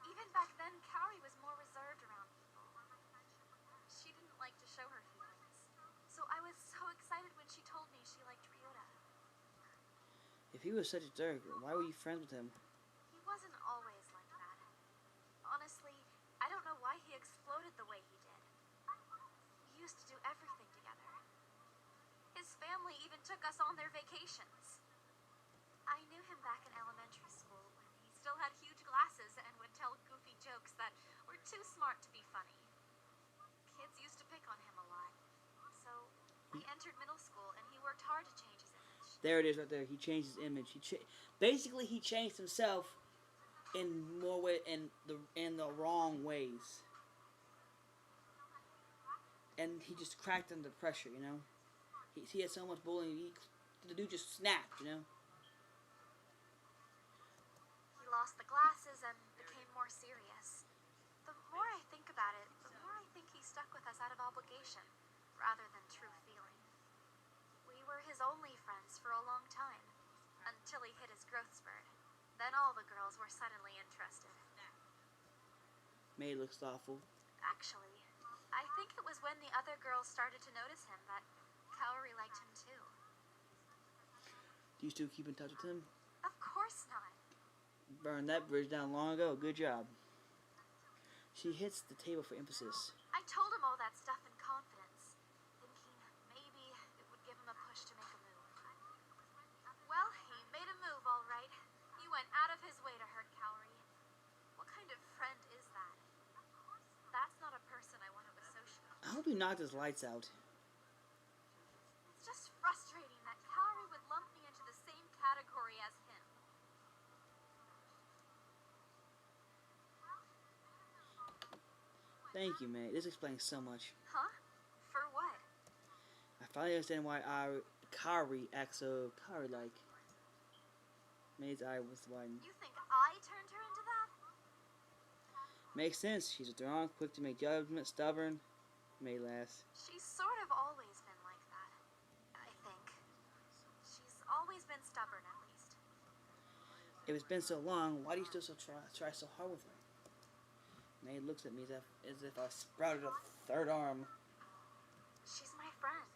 Even back then, Cowrie was more reserved around people. She didn't like to show her feelings. So I was so excited when she told me she liked Ryota. If he was such a jerk, why were you friends with him? He wasn't always like that. Honestly, I don't know why he exploded the way he did. We used to do everything together. His family even took us on their vacations. I knew him back in elementary school when he still had huge glasses and would tell goofy jokes that were too smart to be funny. Kids used to pick on him a lot. So, we entered middle school and he worked hard to change his image. There it is, right there. He changed his image. Basically he changed himself in the wrong ways, and he just cracked under pressure. You know, he had so much bullying. The dude just snapped. You know. He lost the glasses and became more serious. The more I think about it, the more I think he stuck with us out of obligation, rather than true feeling. We were his only friends for a long time, until he hit his growth spurt. Then all the girls were suddenly interested. May looks thoughtful. Actually, I think it was when the other girls started to notice him that Cowrie liked him too. Do you still keep in touch with him? Of course not. Burned that bridge down long ago. Good job. She hits the table for emphasis. I told him all that stuff in confidence, thinking maybe it would give him a push to make a move. Well, he made a move, all right. He went out of his way to hurt Cowrie. What kind of friend is that? That's not a person I want to associate with. I hope he knocked his lights out. It's just frustrating that Cowrie would lump me into the same category as him. Thank you, May. This explains so much. Huh? For what? I finally understand why Kari acts so Kari-like. May's eye was widened. You think I turned her into that? Makes sense. She's strong, quick to make judgments, stubborn. May laughs. She's sort of always been like that, I think. She's always been stubborn, at least. If it's been so long, why do you still try so hard with her? May looks at me as if I sprouted a third arm. She's my friend.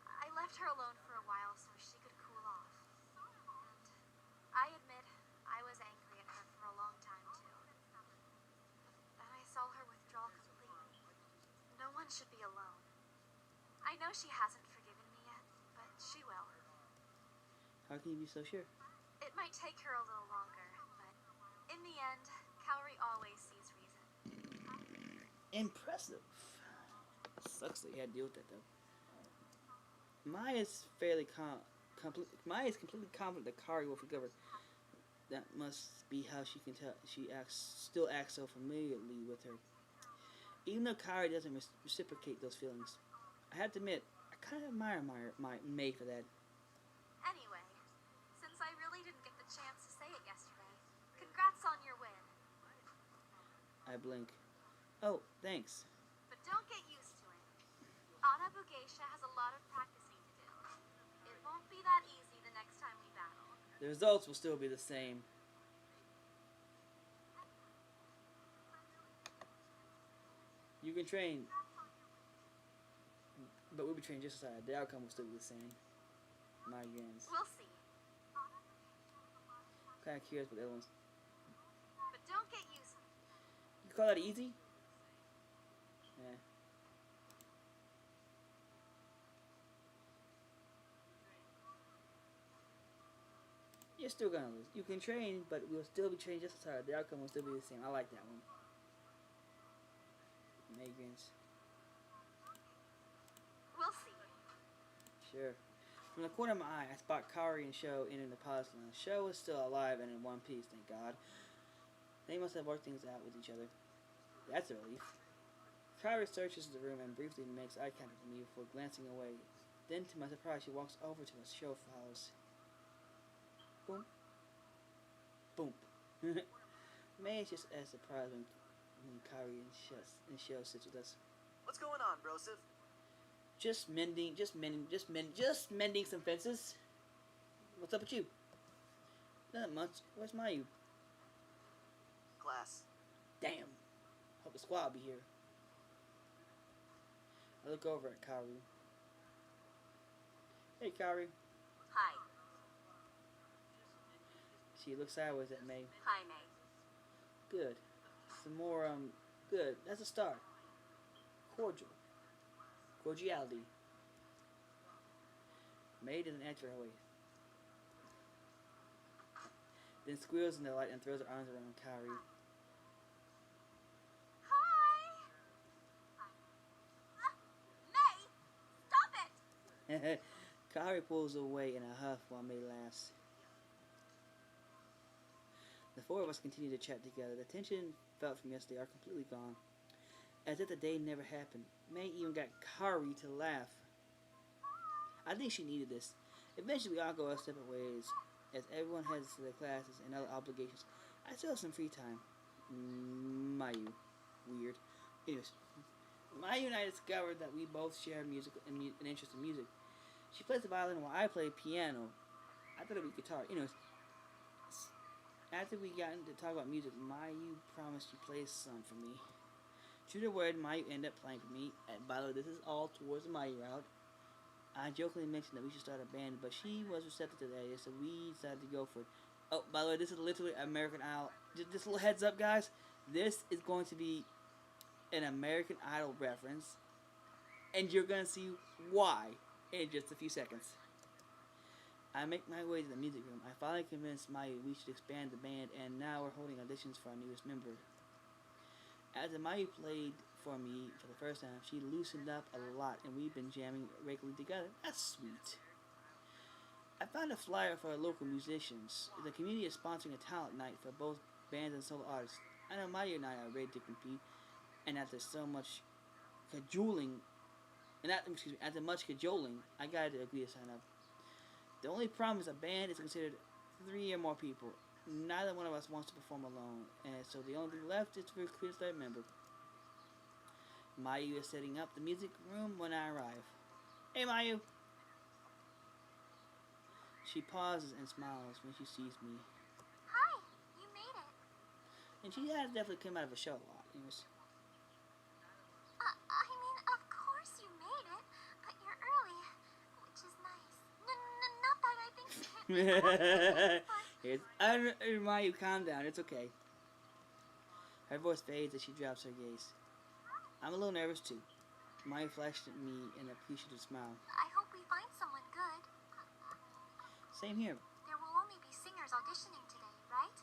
I left her alone for a while so she could cool off. And I admit, I was angry at her for a long time, too. Then I saw her withdraw completely. No one should be alone. I know she hasn't forgiven me yet, but she will. How can you be so sure? It might take her a little longer, but in the end, Calorie always sees reason. Impressive. Sucks that you had to deal with that though. Maya's fairly Maya's completely confident that Kari will forgive her. That must be how she can tell she still acts so familiarly with her. Even though Kari doesn't reciprocate those feelings. I have to admit, I kind of admire May for that. Anyway, since I really didn't get the chance to say it yesterday, congrats on your win. I blink. Oh, thanks. But don't get used to it. Ana Bugeisha has a lot of practicing to do. It won't be that easy the next time we battle. The results will still be the same. You can train, but we'll be trained just aside. The outcome will still be the same. My grins. We'll see. Kind of curious what the other ones. But don't get used to it. You call that easy? Yeah. You're still gonna lose. You can train, but we'll still be trained just as hard. The outcome will still be the same. I like that one. Megan's. We'll see. Sure. From the corner of my eye, I spot Kari and Sho entering the palace lounge. Sho is still alive and in one piece, thank God. They must have worked things out with each other. That's a relief. Kari searches the room and briefly makes eye contact with me before glancing away. Then, to my surprise, she walks over to us. Sho follows. Boom. Boom. May is just as surprised when Kari and Sho sits with us. What's going on, Broseph? Just mending some fences. What's up with you? Not much. Where's Mayu? Class. Damn. Hope the squad will be here. I look over at Kari. Hey, Kari. Hi. She looks sideways at May. Hi, May. Good. Some more, good. That's a start. Cordiality. May doesn't answer her way. Then squeals in the light and throws her arms around Kari. May! Stop it! Kari pulls away in a huff while May laughs. The four of us continue to chat together. The tension felt from yesterday are completely gone. As if the day never happened. May even got Kari to laugh. I think she needed this. Eventually we all go our separate ways, as everyone heads to their classes and other obligations. I still have some free time. Mayu. Weird. Anyways, Mayu and I discovered that we both share an interest in music. She plays the violin while I play piano. I thought it would be guitar. Anyways, after we got into talk about music, Mayu promised to play some for me. True to word, Mayu ended up playing for me. And by the way, this is all towards the Mayu route. I jokingly mentioned that we should start a band, but she was receptive to the idea, so we decided to go for it. Oh, by the way, this is literally American Idol. Just a little heads up, guys. This is going to be an American Idol reference, and you're going to see why in just a few seconds. I make my way to the music room. I finally convinced Mayu we should expand the band, and now we're holding auditions for our newest member. After Mayu played for me for the first time, she loosened up a lot, and we've been jamming regularly together. That's sweet. I found a flyer for our local musicians. The community is sponsoring a talent night for both bands and solo artists. I know Mayu and I are ready to compete, and after so much cajoling and after much cajoling, I got to agree to sign up. The only problem is a band is considered 3 or more people. Neither one of us wants to perform alone, and so the only thing left is to recruit a third member. Mayu is setting up the music room when I arrive. Hey, Mayu! She pauses and smiles when she sees me. Hi, you made it. And she has definitely come out of a show a lot. Anyways. I mean, of course you made it, but you're early, which is nice. Not that I think Mayu, calm down. It's okay. Her voice fades as she drops her gaze. I'm a little nervous too. Mayu flashed at me an appreciative smile. I hope we find someone good. Same here. There will only be singers auditioning today, right?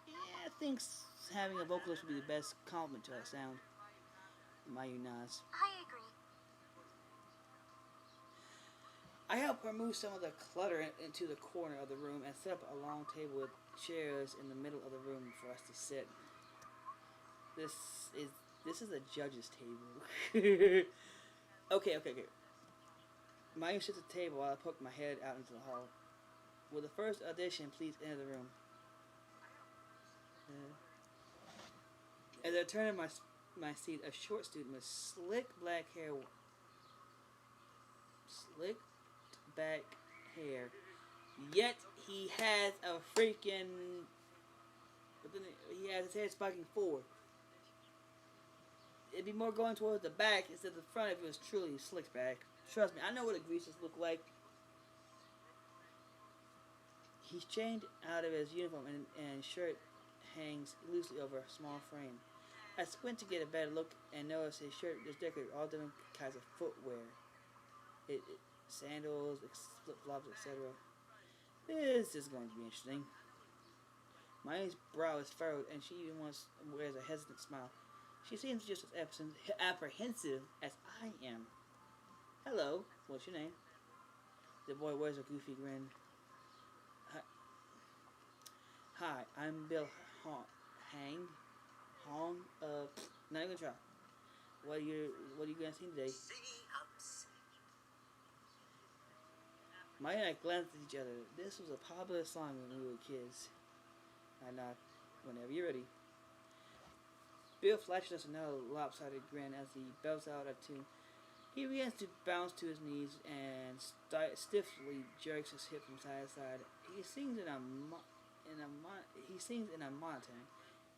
Yeah, I think having a vocalist would be the best compliment to our sound. Mayu nods. I agree. I help her move some of the clutter into the corner of the room and set up a long table with chairs in the middle of the room for us to sit. This is a judge's table. Okay. Mayu sits at the table while I poke my head out into the hall. With the first audition, please enter the room. As I turn in my seat, a short student with slick back hair, yet he has a freaking, but then he has his head spiking forward. It'd be more going towards the back instead of the front if it was truly slicked back. Trust me, I know what a greasers look like. He's chained out of his uniform and shirt hangs loosely over a small frame. I squint to get a better look and notice his shirt is decorated with all different kinds of footwear. Sandals, flip-flops, etc. This is going to be interesting. Mayu's brow is furrowed and she even wears a hesitant smile. She seems just as apprehensive as I am. Hello, what's your name? The boy wears a goofy grin. Hi, I'm Bill Hong. Not even try. What are you gonna sing today? Maya and I glanced at each other. This was a popular song when we were kids. I nod. Whenever you're ready. Bill flashes us another lopsided grin as he belts out a tune. He begins to bounce to his knees and stiffly jerks his hip from side to side. He sings in a monotone,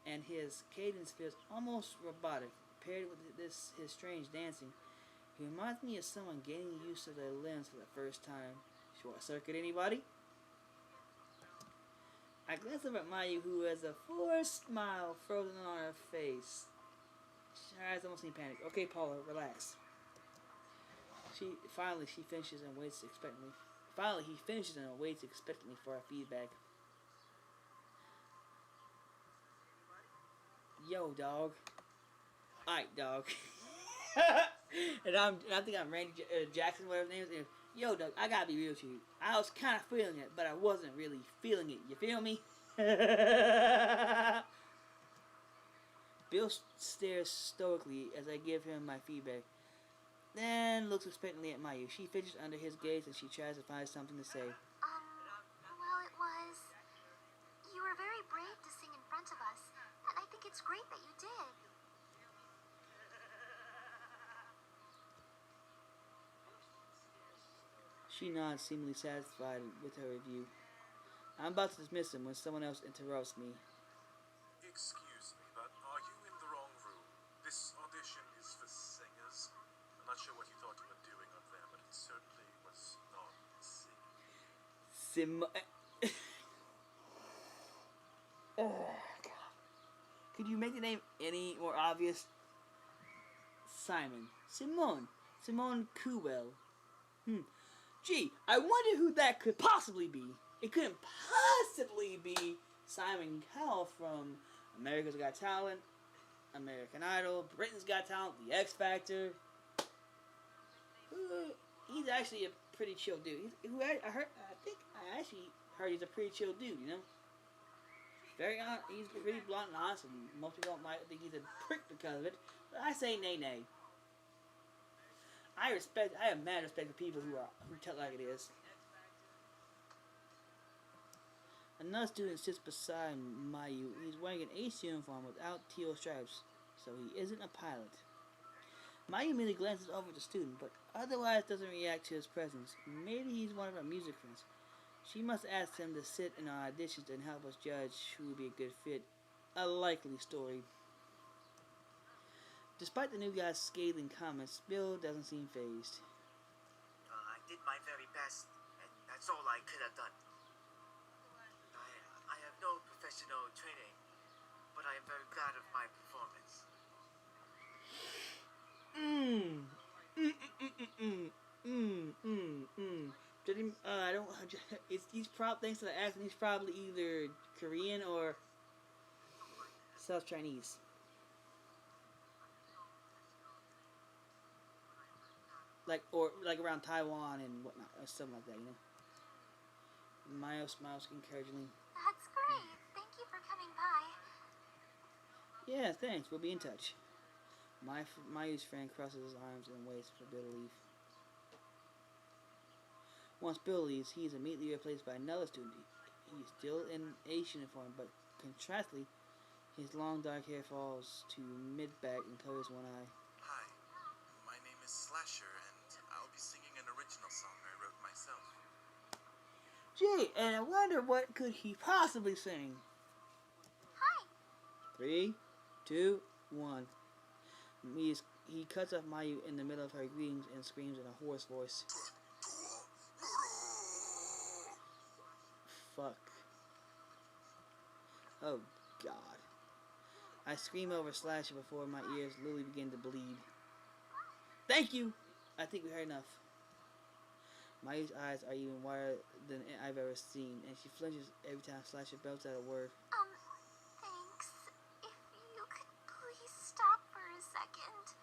and his cadence feels almost robotic. Paired with his strange dancing, he reminds me of someone gaining use of their limbs for the first time. Short circuit, anybody? I glance over at Mayu, who has a forced smile frozen on her face. Her eyes almost seem panicked. Okay, Paula, relax. She finishes and waits expectantly. Finally, he finishes and waits expectantly for our feedback. Yo, dog. Alright, dog. and I think I'm Randy Jackson, whatever his name is. Yo, dog, I gotta be real with you. I was kind of feeling it, but I wasn't really feeling it. You feel me? Bill stares stoically as I give him my feedback. Then looks expectantly at Mayu. She fidgets under his gaze and she tries to find something to say. Well, it was... You were very brave to sing in front of us, and I think it's great that you did. She nods, seemingly satisfied with her review. I'm about to dismiss him when someone else interrupts me. Excuse me, but are you in the wrong room? This audition is for singers. I'm not sure what you thought you were doing up there, but it certainly was not singing. Oh, God. Could you make the name any more obvious? Simon. Simone Cowell. Gee, I wonder who that could possibly be. It couldn't possibly be Simon Cowell from America's Got Talent, American Idol, Britain's Got Talent, The X Factor. He's actually a pretty chill dude. I think I actually heard he's a pretty chill dude, you know? Very honest, he's pretty blunt and honest, and most people don't think he's a prick because of it, but I say nay. I have mad respect for people who tell it like it is. Another student sits beside Mayu. He's wearing an ace uniform without teal stripes, so he isn't a pilot. Mayu merely glances over at the student, but otherwise doesn't react to his presence. Maybe he's one of our music friends. She must ask him to sit in our auditions and help us judge who would be a good fit. A likely story. Despite the new guy's scathing comments, Bill doesn't seem fazed. I did my very best, and that's all I could have done. I have no professional training, but I am very proud of my performance. I don't. Thanks to the accent, he's probably either Korean or South Chinese. Like around Taiwan and whatnot, or something like that, you know. Mayo smiles encouragingly. That's great. Thank you for coming by. Yeah, thanks. We'll be in touch. Mayu's friend crosses his arms and waits for Bill to leave. Once Bill leaves, he is immediately replaced by another student. He's still in Ace uniform, but contrastly, his long dark hair falls to mid-back and covers one eye. Hi, my name is Slasher, and I'll be singing an original song I wrote myself. Gee, and I wonder what could he possibly sing? Hi. 3, 2, 1. He cuts off Mayu in the middle of her greetings and screams in a hoarse voice. Fuck. Oh, God. I scream over Slasher before my ears literally begin to bleed. Thank you! I think we heard enough. Mayu's eyes are even wider than I've ever seen, and she flinches every time Slasher belts out a word. Thanks. If you could please stop for a second.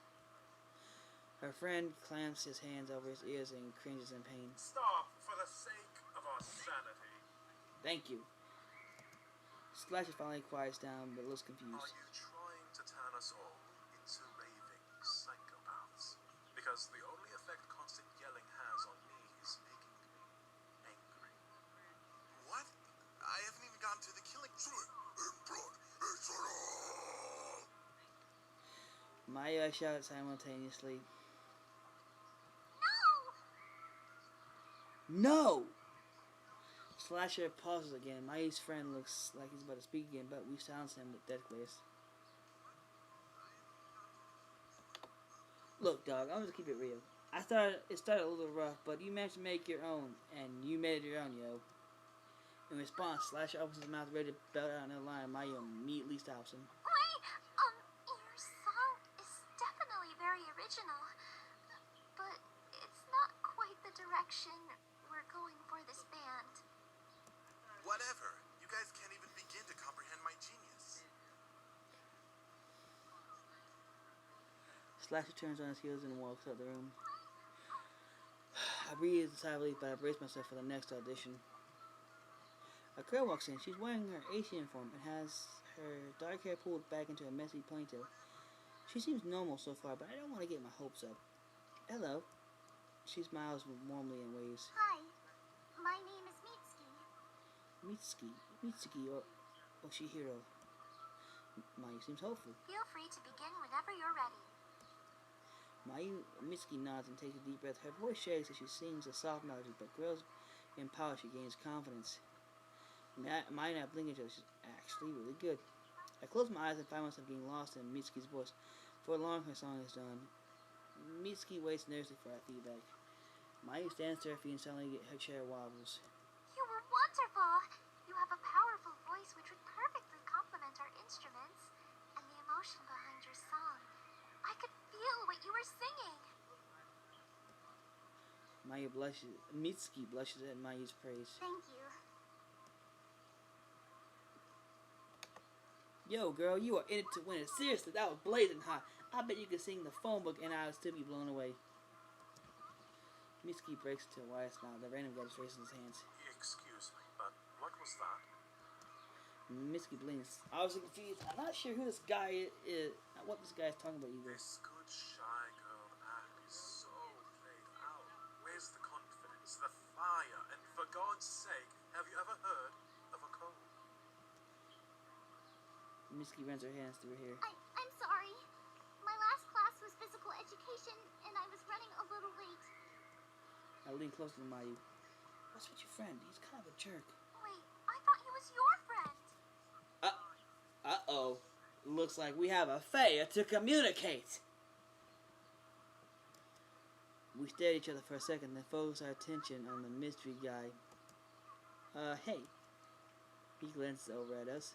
Her friend clamps his hands over his ears and cringes in pain. Stop, for the sake of our sanity. Thank you. Slasher finally quiets down, but looks Are confused. you trying to turn us all into raving psychopaths? Because the only effect constant yelling has on me is making me angry. What? I haven't even gotten to the killing. Mayu shouted simultaneously. No! Slasher pauses again. Mayu's friend looks like he's about to speak again, but we silence him with death glares. Look, dog, I'm just keep it real. It started a little rough, but you managed to make your own, and you made it your own, yo. In response, Slasher opens his mouth ready to belt out another line. Mayu immediately stops him. Wait, your song is definitely very original, but it's not quite the direction we're going for this band. Whatever. You guys can't even begin to comprehend my genius. Slasher turns on his heels and walks out the room. I breathe a sigh of relief, but I brace myself for the next audition. A girl walks in. She's wearing her Ace uniform and has her dark hair pulled back into a messy ponytail. She seems normal so far, but I don't want to get my hopes up. Hello. She smiles warmly and waves. Hi, my name is Mitsuki or Oshihiro. Mayu seems hopeful. Feel free to begin whenever you're ready. Mitsuki nods and takes a deep breath. Her voice shakes as she sings a soft melody, but grows in power. She gains confidence. Mayu and I blink at each other. She's actually really good. I close my eyes and find myself getting lost in Mitsuki's voice. For long, her song is done. Mitsuki waits nervously for our feedback. Mayu stands to her feet and suddenly her chair wobbles. You were wonderful. You have a powerful voice which would perfectly complement our instruments and the emotion behind your song. I could feel what you were singing. Mitsuki blushes at Mayu's praise. Thank you. Yo, girl, you are in it to win it. Seriously, that was blazing hot. I bet you could sing the phone book and I would still be blown away. Mitsuki breaks into a wide smile. The random guy just raises his hands. Excuse me, but what was that? Mitsuki blinks. I was confused. I'm not sure who this guy is. What this guy is talking about either. This good shy girl act is so heaven's sake, have you ever heard of a code? Misky runs her hands through her hair. I'm sorry. My last class was physical education, and I was running a little late. I lean closer to Mayu. What's with your friend? He's kind of a jerk. Wait, I thought he was your friend. Uh-oh. Looks like we have a failure to communicate. We stare at each other for a second, then focus our attention on the mystery guy. Hey. He glances over at us.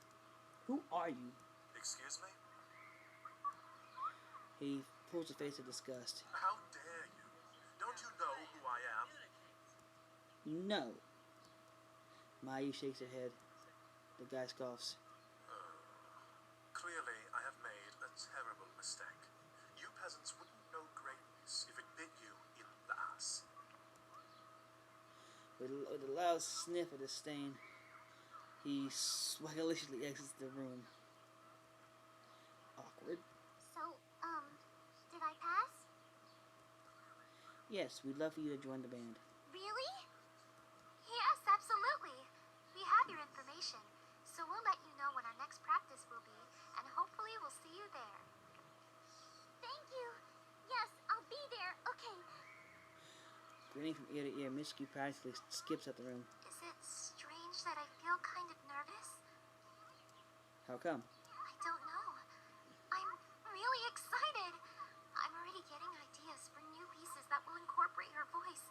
Who are you? Excuse me? He pulls a face of disgust. How dare you? Don't you know who I am? No. Mayu shakes her head. The guy scoffs. Clearly, I have made a terrible mistake. You peasants wouldn't know greatness if it bit you in the ass. With a loud sniff of disdain, he swaggishly exits the room. Awkward. So, did I pass? Yes, we'd love for you to join the band. Really? Yes, absolutely. We have your information, so we'll let you know when our next practice will be, and hopefully we'll see you there. Thank you. Yes, I'll be there. Okay. Grinning from ear to ear, Mitsuki practically skips out the room. Is it strange that I feel kind of nervous? How come? I don't know. I'm really excited. I'm already getting ideas for new pieces that will incorporate her voice.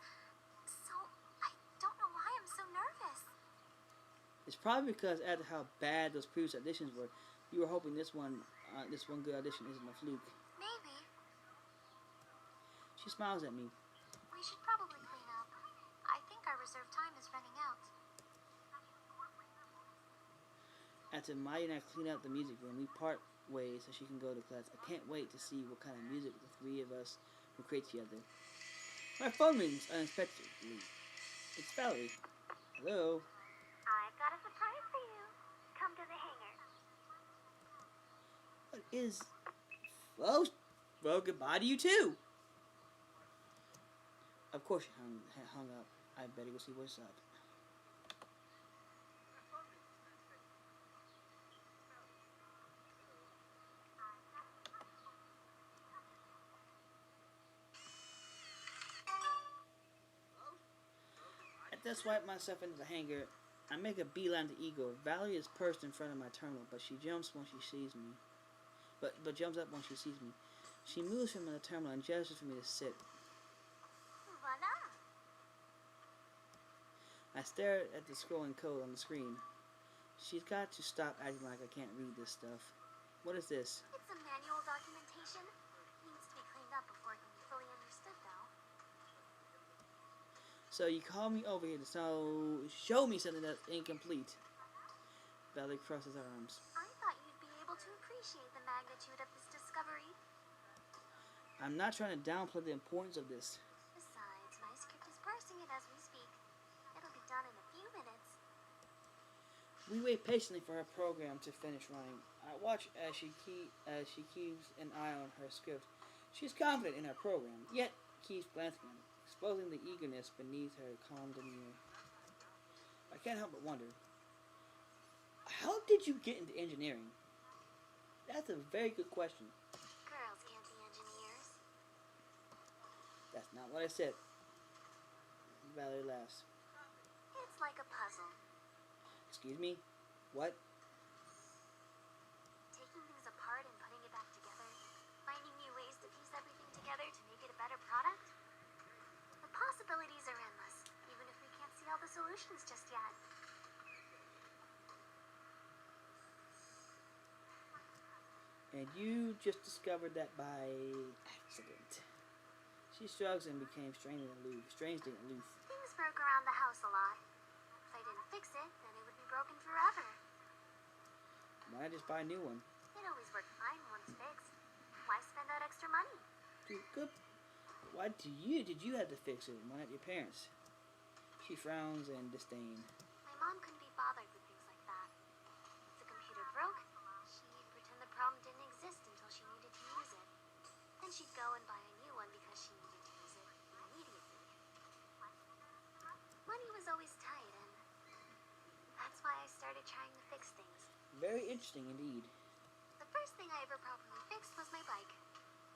So, I don't know why I'm so nervous. It's probably because after how bad those previous auditions were, you were hoping this one good audition isn't a fluke. Maybe. She smiles at me. We should probably clean up. I think our reserved time is running out. After Maya and I clean out the music room, we part ways so she can go to class. I can't wait to see what kind of music the three of us will create together. My phone rings unexpectedly. It's Valerie. Hello. I've got a surprise for you. Come to the hangar. What is... Well, goodbye to you too. Of course she hung up. I better go see what's up. After I swipe myself into the hangar, I make a beeline to Ego. Valerie is perched in front of my terminal, but she jumps when she sees me. But jumps up when she sees me. She moves from the terminal and gestures for me to sit. Voila. I stare at the scrolling code on the screen. She's got to stop acting like I can't read this stuff. What is this? It's a manual documentation. Needs to be cleaned up before it can be fully understood, though. So you called me over here to show me something that's incomplete. Valerie crosses her arms. I thought you'd be able to appreciate the magnitude of this discovery. I'm not trying to downplay the importance of this. Besides, my script is parsing it as we speak. It'll be done in a few minutes. We wait patiently for her program to finish running. I watch as she keeps an eye on her script. She's confident in her program, yet keeps glancing at it, exposing the eagerness beneath her calm demeanor. I can't help but wonder, how did you get into engineering? That's a very good question. Girls can't be engineers. That's not what I said. Valerie laughs. It's like a puzzle. Excuse me? What? Taking things apart and putting it back together. Finding new ways to piece everything together to make it a better product. The possibilities are endless, even if we can't see all the solutions just yet. And you just discovered that by accident. She shrugs and became strangely aloof. Things broke around the house a lot. If I didn't fix it, then it would be broken forever. Why not just buy a new one? It always worked fine once fixed. Why spend that extra money? Good. Why did you have to fix it? Why not your parents? She frowns in disdain. My mom couldn't be bothered with things like that. If the computer broke, she'd pretend the problem didn't exist until she needed to use it. Then she'd go and buy a new one because she needed to use it immediately. Money was always tight, and Very interesting indeed. The first thing I ever properly fixed was my bike.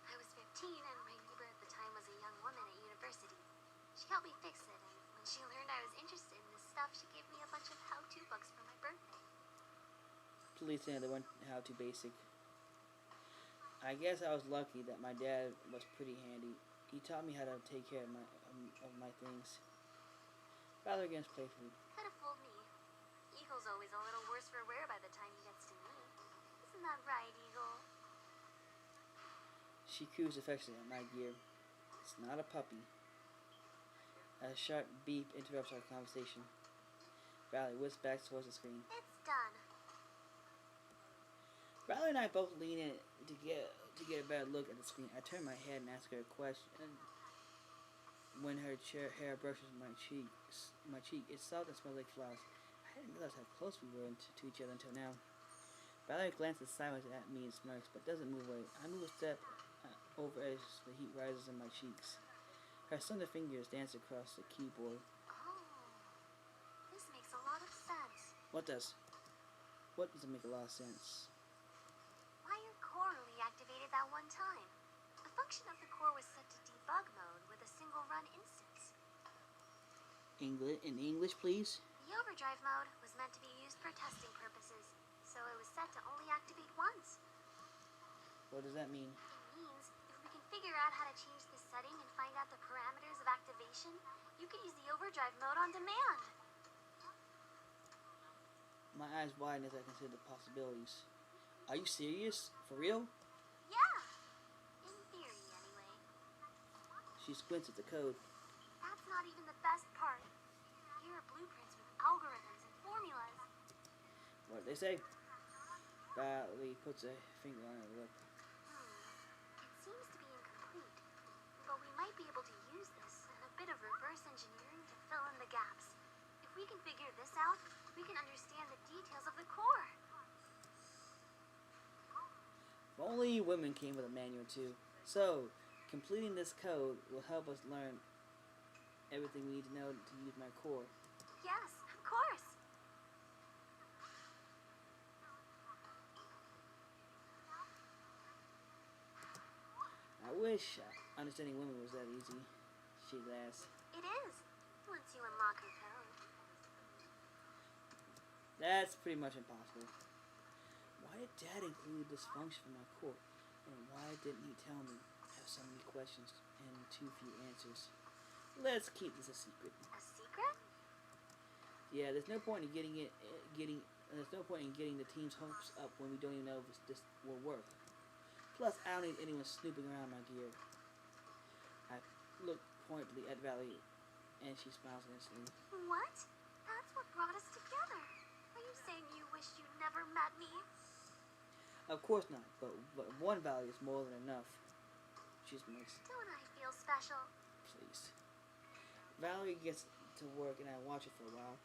I was 15 and my neighbor at the time was a young woman at university. She helped me fix it, and when she learned I was interested in this stuff, she gave me a bunch of how-to books for my birthday. Please say they weren't how to basic. I guess I was lucky that my dad was pretty handy. He taught me how to take care of my things. Rather against playfully. Could have fooled me. Eagle's always a little worse for wear by the time he gets to me. Isn't that right, Eagle? She coos affectionately at my gear. It's not a puppy. A sharp beep interrupts our conversation. Valerie whisks back towards the screen. It's done. Valerie and I both lean in to get a better look at the screen. I turn my head and ask her a question. When her hair brushes my cheek, it's soft and smells like flowers. I didn't realize how close we were to each other until now. Valerie glances sideways at me and smirks, but doesn't move away. I move a step over as the heat rises in my cheeks. Her slender fingers dance across the keyboard. Oh, this makes a lot of sense. What does? What doesn't make a lot of sense? Why your core only activated that one time? The function of the core was set to debug mode with a single run instance. In English, please. The overdrive mode was meant to be used for testing purposes, so it was set to only activate once. What does that mean? It means if we can figure out how to change the setting and find out the parameters of activation, you can use the overdrive mode on demand. My eyes widen as I consider the possibilities. Are you serious? For real? Yeah, in theory anyway. She squints at the code. That's not even the best part. Here are blueprints with algorithms and formulas. What did they say? Valerie puts a finger on her lip. It seems to be incomplete, but we might be able to use this and a bit of reverse engineering to fill in the gaps. If we can figure this out, we can understand the details of the core. If only women came with a manual too. So, completing this code will help us learn everything we need to know to use my core. Yes, of course. I wish understanding women was that easy. She laughs. It is, once you unlock her code. That's pretty much impossible. Why did Dad include this function for my core? And why didn't he tell me? I have so many questions and too few answers. Let's keep this a secret. A secret? Yeah, there's no point in getting the team's hopes up when we don't even know if this will work. Plus, I don't need anyone snooping around my gear. I look pointedly at Valerie, and she smiles innocently. What? That's what brought us together. Are you saying you wish you'd never met me? Of course not, but one Valerie is more than enough. She smirks. Don't I feel special? Please. Valerie gets to work, and I watch her for a while.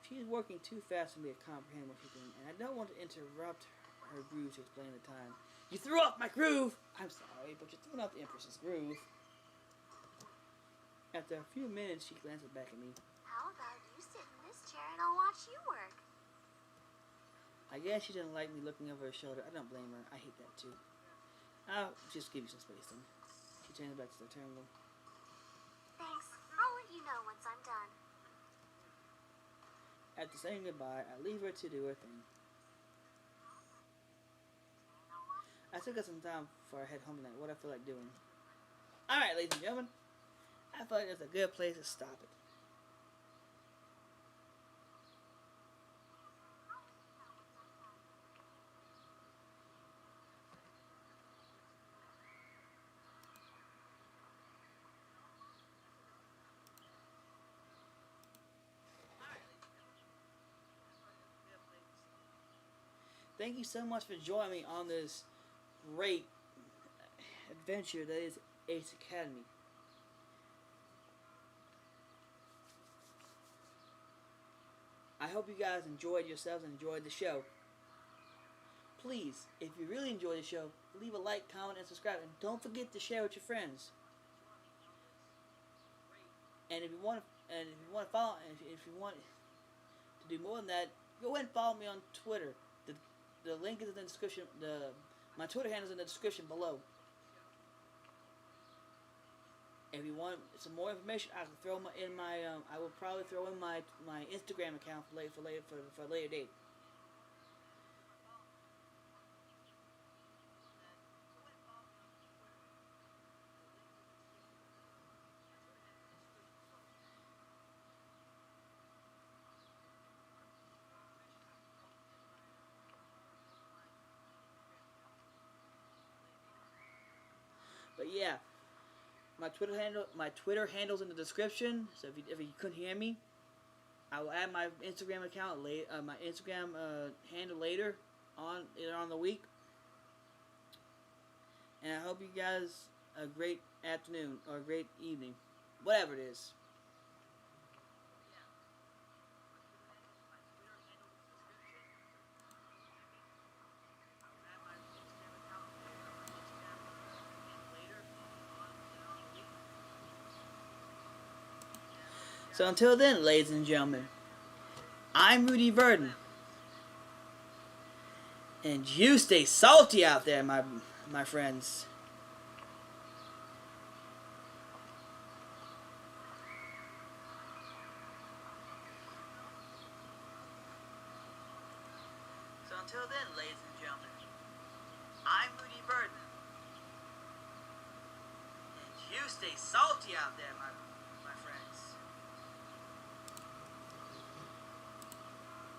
She is working too fast for me to comprehend what she's doing, and I don't want to interrupt her groove to explain the time. You threw off my groove! I'm sorry, but you're throwing off the Empress's groove. After a few minutes, she glances back at me. How about you sit in this chair and I'll watch you work? I guess she doesn't like me looking over her shoulder. I don't blame her. I hate that too. I'll just give you some space then. She turns back to the terminal. Thanks. I'll let you know once I'm done. After saying goodbye, I leave her to do her thing. I took us some time before I head home tonight. What I feel like doing. Alright, ladies and gentlemen. I feel like that's a good place to stop it. Thank you so much for joining me on this great adventure that is Ace Academy. I hope you guys enjoyed yourselves and enjoyed the show. Please, if you really enjoyed the show, leave a like, comment, and subscribe. And don't forget to share with your friends. And if you want to follow, and if you want to do more than that, go ahead and follow me on Twitter. the link is in the description. My Twitter handle is in the description below. If you want some more information, I can throw I will probably throw in my Instagram account for a later date. But yeah, my Twitter handle's in the description. So if you couldn't hear me, I will add my Instagram account my Instagram handle later on the week. And I hope you guys a great afternoon or a great evening, whatever it is. So until then, ladies and gentlemen, I'm Rudy Verdon. And you stay salty out there, my friends. So until then, ladies and gentlemen, I'm Rudy Verdon. And you stay salty out there, my